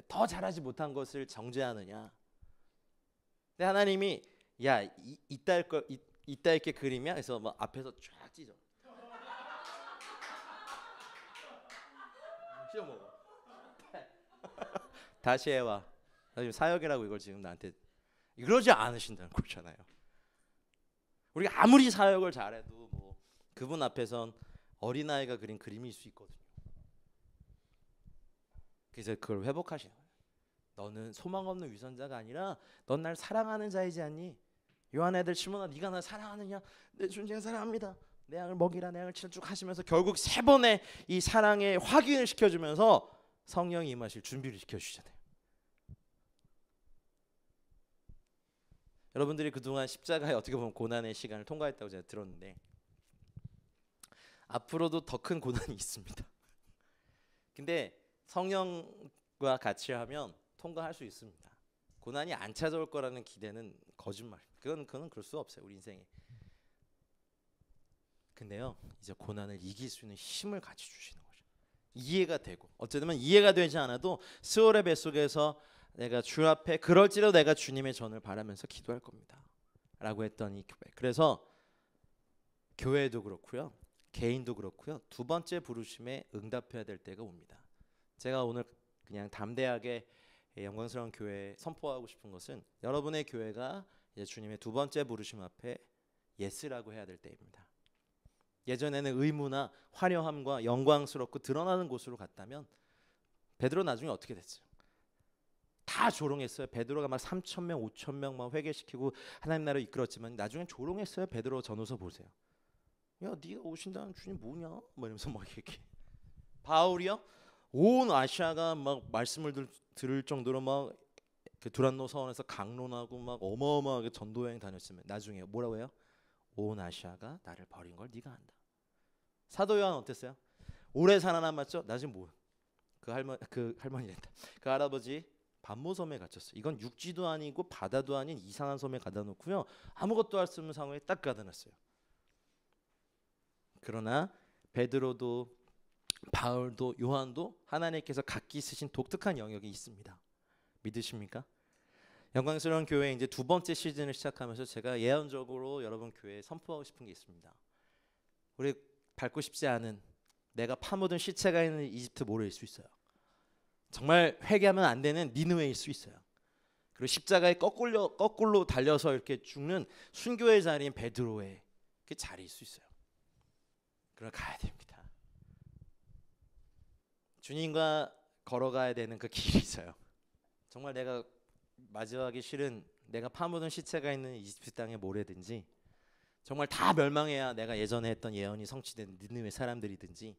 Speaker 1: 더 잘하지 못한 것을 정죄하느냐. 근데 하나님이 야 이따 이렇게 그림이야. 그래서 막 앞에서 쫙 찢어. 시험 먹어. 다시 해와. 지금 사역이라고 이걸 지금 나한테 이러지 않으신다는 거잖아요. 우리가 아무리 사역을 잘해도 뭐 그분 앞에선 어린아이가 그린 그림일 수 있거든요. 그래서 그걸 회복하시는 거예요. 너는 소망 없는 위선자가 아니라 넌 날 사랑하는 자이지 않니? 요한의 아들 시몬아 네가 날 사랑하느냐? 내 존재가 사랑합니다. 내 양을 먹이라 내 양을 치라 쭉 하시면서 결국 3번의 이 사랑의 확인을 시켜주면서 성령이 임하실 준비를 시켜주시잖아요. 여러분들이 그동안 십자가에 어떻게 보면 고난의 시간을 통과했다고 제가 들었는데 앞으로도 더 큰 고난이 있습니다. 근데 성령과 같이 하면 통과할 수 있습니다. 고난이 안 찾아올 거라는 기대는 거짓말. 그건 그럴 수 없어요. 우리 인생에. 근데요. 이제 고난을 이길 수 있는 힘을 같이 주시는 거죠. 이해가 되고 어쩌면 이해가 되지 않아도 스월의 뱃속에서 내가 주 앞에 그럴지라도 내가 주님의 전을 바라면서 기도할 겁니다. 라고 했던 이 교회. 그래서 교회도 그렇고요. 개인도 그렇고요. 두 번째 부르심에 응답해야 될 때가 옵니다. 제가 오늘 그냥 담대하게 영광스러운 교회에 선포하고 싶은 것은 여러분의 교회가 이제 주님의 두 번째 부르심 앞에 예스라고 해야 될 때입니다. 예전에는 의무나 화려함과 영광스럽고 드러나는 곳으로 갔다면 베드로 나중에 어떻게 됐어요? 다 조롱했어요. 베드로가 막 3,000명, 5,000명 막 회개시키고 하나님 나라를 이끌었지만 나중에 조롱했어요. 베드로 전후서 보세요. 야, 네가 오신다는 주님 뭐냐? 뭐 이러면서 막 이렇게. 바울이요? 온 아시아가 막 말씀을 들을 정도로 막 두란노 서원에서 강론하고 막 어마어마하게 전도 여행 다녔으면 나중에 뭐라고 해요? 온 아시아가 나를 버린 걸 네가 안다. 사도 요한 어땠어요? 오래 살아남았죠? 나중에 뭐? 그 할머니랬다. 그 할아버지 반모섬에 갇혔어요. 이건 육지도 아니고 바다도 아닌 이상한 섬에 가다 놓고요. 아무것도 할 수 없는 상황에 딱 가다 놨어요. 그러나 베드로도 바울도 요한도 하나님께서 각기 쓰신 독특한 영역이 있습니다. 믿으십니까? 영광스러운 교회 이제 두 번째 시즌을 시작하면서 제가 예언적으로 여러분 교회에 선포하고 싶은 게 있습니다. 우리 밟고 싶지 않은 내가 파묻은 시체가 있는 이집트 모래일 수 있어요. 정말 회개하면 안 되는 니느웨일 수 있어요. 그리고 십자가에 거꾸로 달려서 이렇게 죽는 순교의 자리인 베드로의 그 자리일 수 있어요. 그걸 가야 됩니다. 주님과 걸어가야 되는 그 길이 있어요. 정말 내가 마주하기 싫은 내가 파묻은 시체가 있는 이집트 땅의 모래든지 정말 다 멸망해야 내가 예전에 했던 예언이 성취된 니느웨 사람들이든지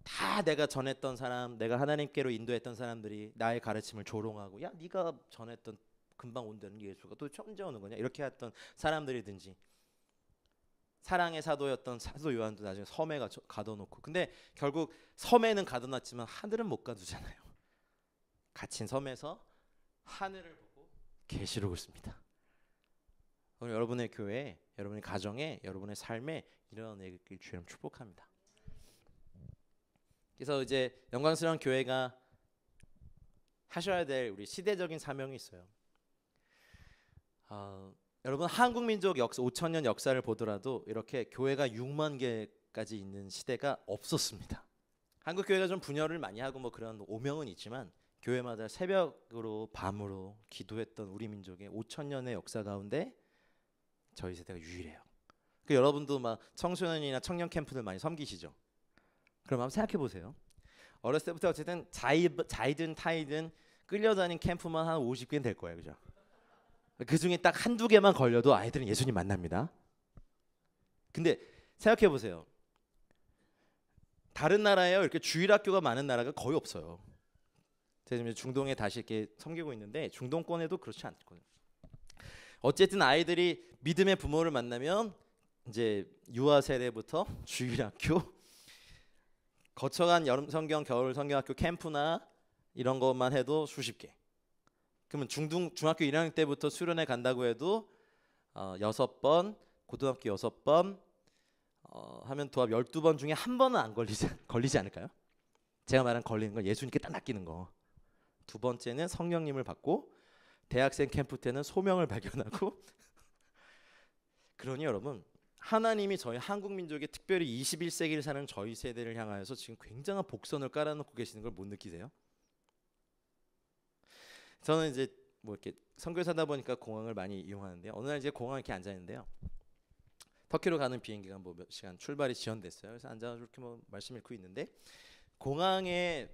Speaker 1: 다 내가 전했던 사람, 내가 하나님께로 인도했던 사람들이 나의 가르침을 조롱하고 야 네가 전했던 금방 온다는 예수가 도대체 언제 오는 거냐 이렇게 했던 사람들이든지 사랑의 사도였던 사도 요한도 나중에 섬에 가둬놓고 근데 결국 섬에는 가둬놨지만 하늘은 못 가두잖아요. 갇힌 섬에서 하늘을 보고 계시록을 씁니다. 오늘 여러분의 교회에, 여러분의 가정에, 여러분의 삶에 일어나길 주님 축복합니다. 그래서 이제 영광스러운 교회가 하셔야 될 우리 시대적인 사명이 있어요. 여러분 한국 민족 역사 5,000년 역사를 보더라도 이렇게 교회가 6만 개까지 있는 시대가 없었습니다. 한국 교회가 좀 분열을 많이 하고 뭐 그런 오명은 있지만 교회마다 새벽으로 밤으로 기도했던 우리 민족의 5,000년의 역사 가운데 저희 세대가 유일해요. 그 여러분도 막 청소년이나 청년 캠프들 많이 섬기시죠? 그럼 한번 생각해 보세요. 어렸을 때부터 어쨌든 자이든 타이든 끌려다닌 캠프만 한 50개는 될 거예요, 그죠? 그 중에 딱 한두 개만 걸려도 아이들은 예수님 만납니다. 근데 생각해 보세요. 다른 나라에요 이렇게 주일학교가 많은 나라가 거의 없어요. 제가 지금 중동에 다시 이렇게 섬기고 있는데 중동권에도 그렇지 않거든요. 어쨌든 아이들이 믿음의 부모를 만나면 이제 유아 세대부터 주일학교, 거쳐간 여름 성경, 겨울 성경학교 캠프나 이런 것만 해도 수십 개. 그러면 중학교 1학년 때부터 수련회 간다고 해도 6번, 고등학교 6번 하면 도합 12번 중에 한 번은 안 걸리지 않을까요? 제가 말한 걸리는 건 예수님께 딱 낚이는 거. 두 번째는 성령님을 받고 대학생 캠프 때는 소명을 발견하고 그러니 여러분 하나님이 저희 한국 민족의 특별히 21세기를 사는 저희 세대를 향하여서 지금 굉장한 복선을 깔아놓고 계시는 걸 못 느끼세요? 저는 이제 뭐 이렇게 선교 사다 보니까 공항을 많이 이용하는데요. 어느 날 이제 공항에 이렇게 앉아 있는데요. 터키로 가는 비행기가 뭐 몇 시간 출발이 지연됐어요. 그래서 앉아서 이렇게 뭐 말씀 읽고 있는데 공항에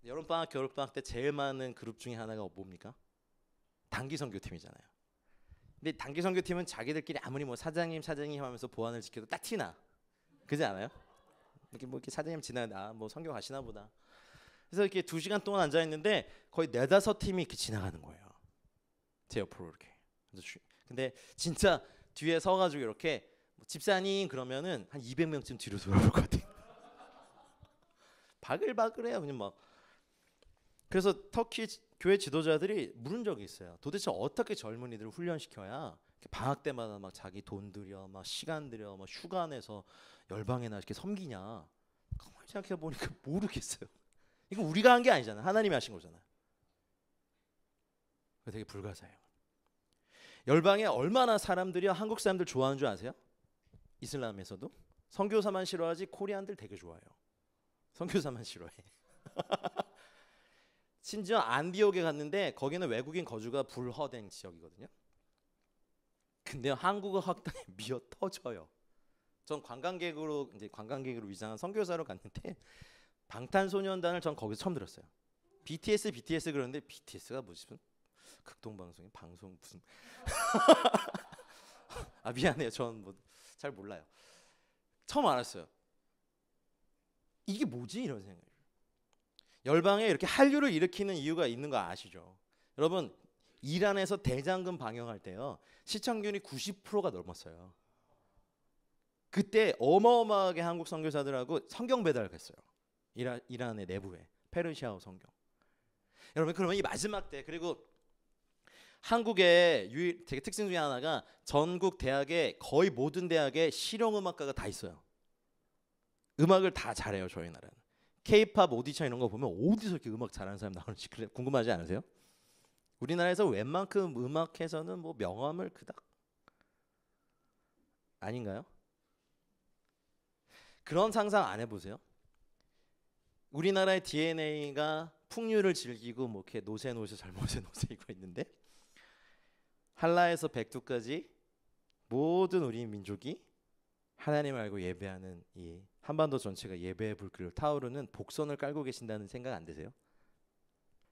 Speaker 1: 여름방학, 겨울방학 때 제일 많은 그룹 중에 하나가 뭡니까? 단기 선교팀이잖아요. 근데 단기 선교팀은 자기들끼리 아무리 뭐 사장님 하면서 보안을 지켜도 딱 티나. 그렇지 않아요? 이렇게 뭐 이렇게 사장님 지나가 뭐 선교 가시나 보다. 그래서 이렇게 2시간 동안 앉아 있는데 거의 4-5팀이 이렇게 지나가는 거예요. 제 옆으로 이렇게. 근데 진짜 뒤에 서가지고 이렇게 뭐 집사님 그러면은 한 200명쯤 뒤로 돌아볼 것 같아요. 바글바글해요, 그냥 막. 그래서 터키 교회 지도자들이 물은 적이 있어요. 도대체 어떻게 젊은이들을 훈련시켜야 방학 때마다 막 자기 돈 들여, 막 시간 들여, 막 휴가 내서 열방에나 이렇게 섬기냐? 가만히 생각해 보니까 모르겠어요. 이거 우리가 한 게 아니잖아요. 하나님이 하신 거잖아요. 되게 불가사해요. 열방에 얼마나 사람들이 한국 사람들 좋아하는 줄 아세요? 이슬람에서도 선교사만 싫어하지 코리안들 되게 좋아해요. 선교사만 싫어해. 심지어 안디옥에 갔는데 거기는 외국인 거주가 불허된 지역이거든요. 근데 한국어 학당에 미어 터져요. 전 관광객으로 위장한 선교사로 갔는데 방탄소년단을 전 거기서 처음 들었어요. BTS 그러는데 BTS가 무슨 극동방송이 방송 무슨 아 미안해요. 전 뭐 잘 몰라요. 처음 알았어요. 이게 뭐지 이런 생각. 열방에 이렇게 한류를 일으키는 이유가 있는 거 아시죠? 여러분 이란에서 대장금 방영할 때요 시청률이 90%가 넘었어요. 그때 어마어마하게 한국 선교사들하고 성경 배달을 했어요. 이란의 내부에 페르시아어 성경. 여러분 그러면 이 마지막 때 그리고 한국의 되게 특징 중에 하나가 전국 대학에 거의 모든 대학에 실용음악과가 다 있어요. 음악을 다 잘해요 저희 나라는. K-팝 오디션 이런 거 보면 어디서 이렇게 음악 잘하는 사람 나오는지 궁금하지 않으세요? 우리나라에서 웬만큼 음악에서는 뭐 명함을 그닥 아닌가요? 그런 상상 안 해보세요? 우리나라의 DNA가 풍류를 즐기고 뭐 이렇게 노세 이고 있는데 한라에서 백두까지 모든 우리 민족이 하나님을 알고 예배하는 이 한반도 전체가 예배의 불길로 타오르는 복선을 깔고 계신다는 생각 안 드세요?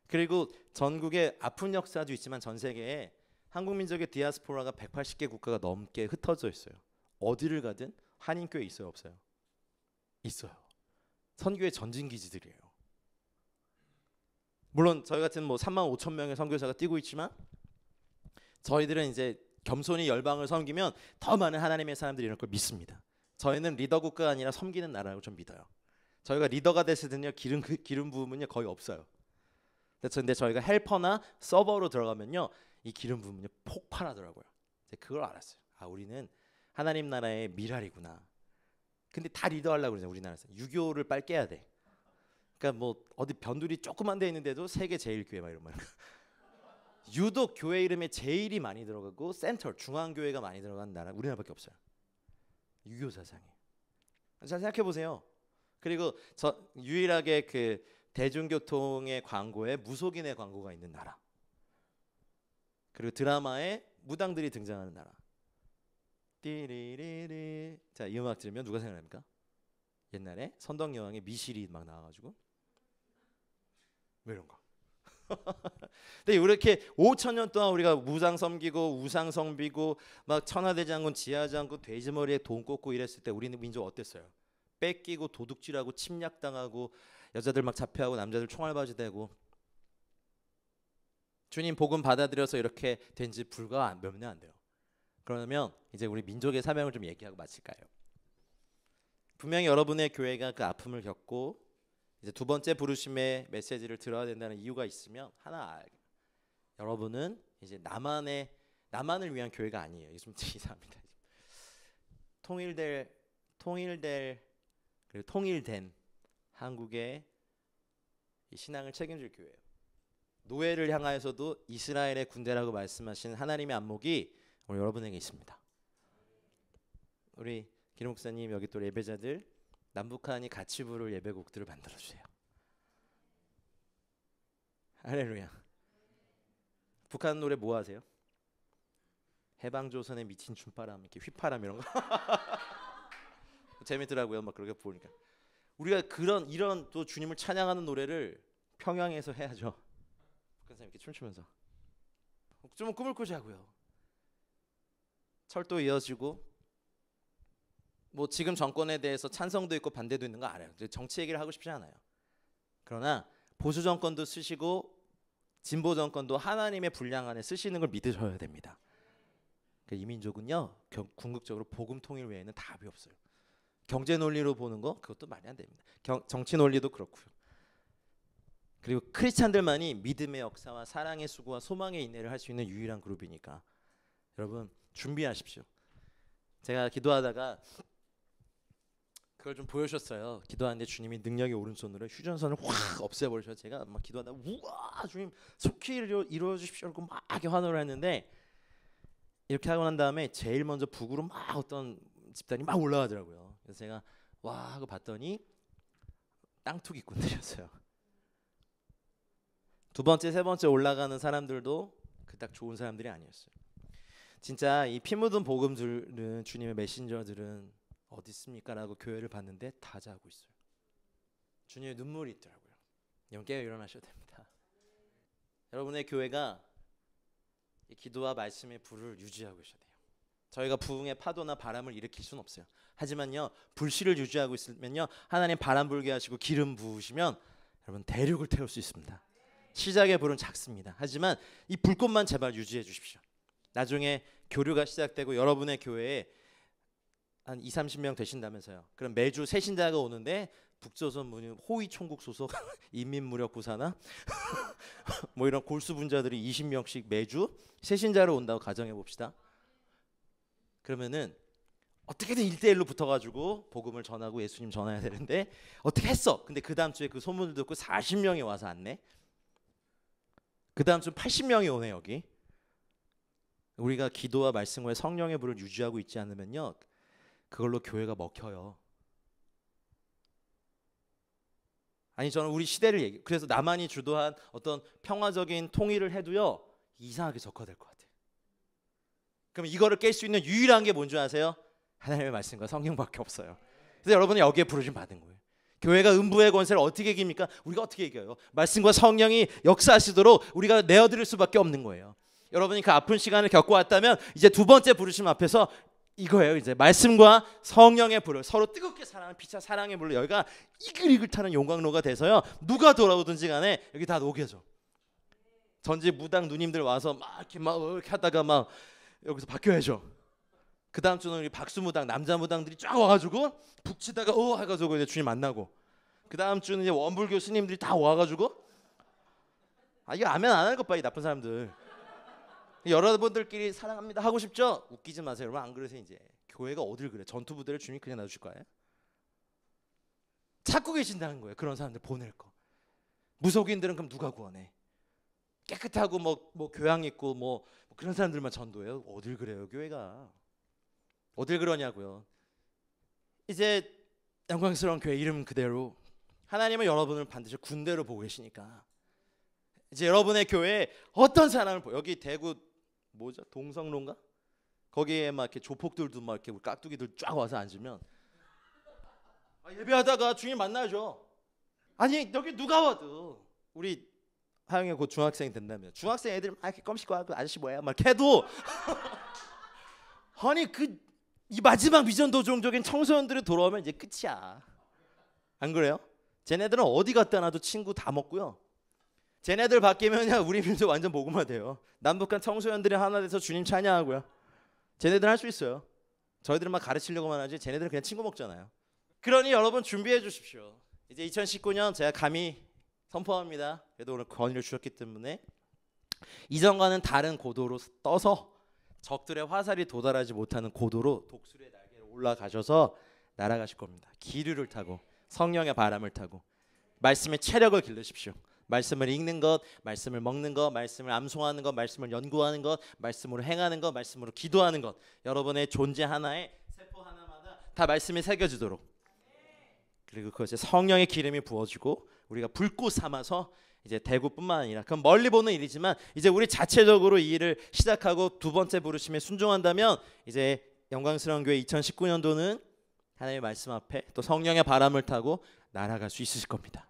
Speaker 1: 그리고 전국에 아픈 역사도 있지만 전 세계에 한국 민족의 디아스포라가 180개 국가가 넘게 흩어져 있어요. 어디를 가든 한인교회 있어요, 없어요? 있어요. 선교의 전진기지들이에요. 물론 저희 같은 뭐 35,000명의 선교사가 뛰고 있지만 저희들은 이제 겸손히 열방을 섬기면 더 많은 하나님의 사람들이 이런 걸 믿습니다. 저희는 리더 국가가 아니라 섬기는 나라라고 좀 믿어요. 저희가 리더가 됐으면요 기름 부음은요 거의 없어요. 근데 저희가 헬퍼나 서버로 들어가면요 이 기름 부음은요 폭발하더라고요. 그걸 알았어요. 아 우리는 하나님 나라의 미랄이구나. 근데 다 리더하려고 그러잖아요. 우리나라에서 유교를 빨리 깨야 돼. 그러니까 뭐 어디 변두리 조그만 데 있는데도 세계 제일 교회 막 이런 말. 유독 교회 이름에 제일이 많이 들어가고 센터 중앙 교회가 많이 들어간 나라 우리나라밖에 없어요. 유교 사상이. 잘 생각해 보세요. 그리고 유일하게 그 대중교통의 광고에 무속인의 광고가 있는 나라. 그리고 드라마에 무당들이 등장하는 나라. 띠리리리. 자, 이 음악 들으면 누가 생각납니까? 옛날에 선덕여왕의 미실이 막 나와가지고 뭐 이런 거. 근데 이렇게 5천 년 동안 우리가 무상 섬기고 우상 섬기고 막 천하대장군 지하장군 돼지머리에 돈 꽂고 이랬을 때 우리는 민족 어땠어요? 뺏기고 도둑질하고 침략당하고 여자들 막 잡혀하고 남자들 총알바지 대고. 주님 복음 받아들여서 이렇게 된 지 불과 몇 년 안 돼요. 그러면 이제 우리 민족의 사명을 좀 얘기하고 마칠까요? 분명히 여러분의 교회가 그 아픔을 겪고 이제 두 번째 부르심의 메시지를 들어야 된다는 이유가 있으면 하나, 여러분은 이제 나만을 위한 교회가 아니에요. 좀 이상합니다. 그리고 통일된 한국의 이 신앙을 책임질 교회예요. 노예를 향하여서도 이스라엘의 군대라고 말씀하신 하나님의 안목이 오늘 여러분에게 있습니다. 우리 기름 목사님 여기 또 예배자들 남북한이 같이 부를 예배곡들을 만들어 주세요. 할렐루야. 북한 노래 뭐 하세요? 해방조선의 미친 춤바람, 이렇게 휘파람 이런 거 재밌더라고요. 막 그렇게 보니까 우리가 이런 또 주님을 찬양하는 노래를 평양에서 해야죠. 북한 사람 이렇게 춤추면서 좀 꿈을 꾸자고요. 철도 이어지고 뭐 지금 정권에 대해서 찬성도 있고 반대도 있는 거 알아요. 정치 얘기를 하고 싶지 않아요. 그러나 보수 정권도 쓰시고 진보 정권도 하나님의 분량 안에 쓰시는 걸 믿으셔야 됩니다. 이 민족은요 궁극적으로 복음 통일 외에는 답이 없어요. 경제 논리로 보는 거 그것도 말이 안 됩니다. 정치 논리도 그렇고요. 그리고 크리스찬들만이 믿음의 역사와 사랑의 수고와 소망의 인내를 할 수 있는 유일한 그룹이니까 여러분 준비하십시오. 제가 기도하다가 그걸 좀 보여주셨어요. 기도하는데 주님이 능력의 오른손으로 휴전선을 확 없애버리셔서 제가 막 기도하다가 우와 주님 속히 이루어 주십시오 하고 막 환호를 했는데 이렇게 하고 난 다음에 제일 먼저 북으로 막 어떤 집단이 막 올라가더라고요. 그래서 제가 와 하고 봤더니 땅투기꾼들이었어요. 두 번째 세 번째 올라가는 사람들도 그닥 좋은 사람들이 아니었어요. 진짜 이 피 묻은 복음들은 주님의 메신저들은 어디 있습니까? 라고 교회를 봤는데 다 자고 있어요. 주님의 눈물이 있더라고요. 여러분 깨어 일어나셔야 됩니다. 여러분의 교회가 이 기도와 말씀의 불을 유지하고 있어야 돼요. 저희가 부흥의 파도나 바람을 일으킬 수는 없어요. 하지만요 불씨를 유지하고 있으면요 하나님 바람 불게 하시고 기름 부으시면 여러분 대륙을 태울 수 있습니다. 시작의 불은 작습니다. 하지만 이 불꽃만 제발 유지해 주십시오. 나중에 교류가 시작되고 여러분의 교회에 한 20-30명 되신다면서요. 그럼 매주 새 신자가 오는데 북조선 문유 호위 총국 소속 인민무력부사나 뭐 이런 골수 분자들이 20명씩 매주 새 신자로 온다고 가정해 봅시다. 그러면은 어떻게든 1대1로 붙어가지고 복음을 전하고 예수님 전해야 되는데 어떻게 했어? 근데 그 다음 주에 그 소문을 듣고 40명이 와서 안내. 그 다음 주 80명이 오네 여기. 우리가 기도와 말씀과 성령의 불을 유지하고 있지 않으면요 그걸로 교회가 먹혀요. 아니 저는 우리 시대를 그래서 남한이 주도한 어떤 평화적인 통일을 해도요 이상하게 적화될 것 같아요. 그럼 이거를 깰 수 있는 유일한 게 뭔지 아세요? 하나님의 말씀과 성경밖에 없어요. 그래서 여러분이 여기에 부르심 받은 거예요. 교회가 음부의 권세를 어떻게 이깁니까? 우리가 어떻게 이겨요? 말씀과 성령이 역사하시도록 우리가 내어드릴 수밖에 없는 거예요. 여러분이 그 아픈 시간을 겪고 왔다면 이제 두 번째 부르심 앞에서 이거예요. 이제 말씀과 성령의 불을 서로 뜨겁게 사랑하는 피차 사랑의 불로 여기가 이글이글 타는 용광로가 돼서요 누가 돌아오든지 간에 여기 다 녹여져. 전직 무당 누님들 와서 막 이렇게 하다가 막 여기서 바뀌어야죠. 그 다음 주는 우리 박수무당 남자 무당들이 쫙 와가지고 북치다가 해가지고 이제 주님 만나고 그 다음 주는 이제 원불교 스님들이 다 와가지고 이거 아멘 안 하는 것 봐 이 나쁜 사람들. 여러분들끼리 사랑합니다 하고 싶죠? 웃기지 마세요. 여러분 안 그러세요. 이제 교회가 어딜 그래? 전투 부대를 주님 그냥 놔주실 거예요? 찾고 계신다는 거예요. 그런 사람들 보낼 거.
Speaker 2: 무속인들은 그럼 누가 구원해? 깨끗하고 뭐 교양 있고 뭐 그런 사람들만 전도해요? 어딜 그래요 교회가? 어딜 그러냐고요. 이제 영광스러운 교회 이름 그대로 하나님은 여러분을 반드시 군대로 보고 계시니까 이제 여러분의 교회에 어떤 사람을 여기 대구 뭐죠? 동성로인가? 거기에 막 이렇게 조폭들도 막 이렇게 깍두기들 쫙 와서 앉으면 예배하다가 주님 만나죠. 아니 여기 누가 와도 우리 하영이 곧 중학생 된다면 중학생 애들 막 이렇게 껌씩 와서 아저씨 뭐야 막 해도 아니 이 마지막 비전도 종족인 청소년들이 돌아오면 이제 끝이야. 안 그래요? 쟤네들은 어디 갔다 놔도 친구 다 먹고요. 쟤네들 바뀌면 우리 민족 완전 복음화 돼요. 남북한 청소년들이 하나 돼서 주님 찬양하고요. 쟤네들 할 수 있어요. 저희들은 막 가르치려고만 하지 쟤네들은 그냥 친구 먹잖아요. 그러니 여러분 준비해 주십시오. 이제 2019년 제가 감히 선포합니다. 그래도 오늘 권위를 주셨기 때문에 이전과는 다른 고도로 떠서 적들의 화살이 도달하지 못하는 고도로 독수리의 날개로 올라가셔서 날아가실 겁니다. 기류를 타고 성령의 바람을 타고 말씀의 체력을 기르십시오. 말씀을 읽는 것, 말씀을 먹는 것, 말씀을 암송하는 것, 말씀을 연구하는 것, 말씀으로 행하는 것, 말씀으로 기도하는 것. 여러분의 존재 하나에 세포 하나마다 다 말씀이 새겨지도록 그리고 그것에 성령의 기름이 부어지고 우리가 불꽃 삼아서 이제 대구뿐만 아니라 그건 멀리 보는 일이지만 이제 우리 자체적으로 이 일을 시작하고 두 번째 부르심에 순종한다면 이제 영광스러운 교회 2019년도는 하나님의 말씀 앞에 또 성령의 바람을 타고 날아갈 수 있으실 겁니다.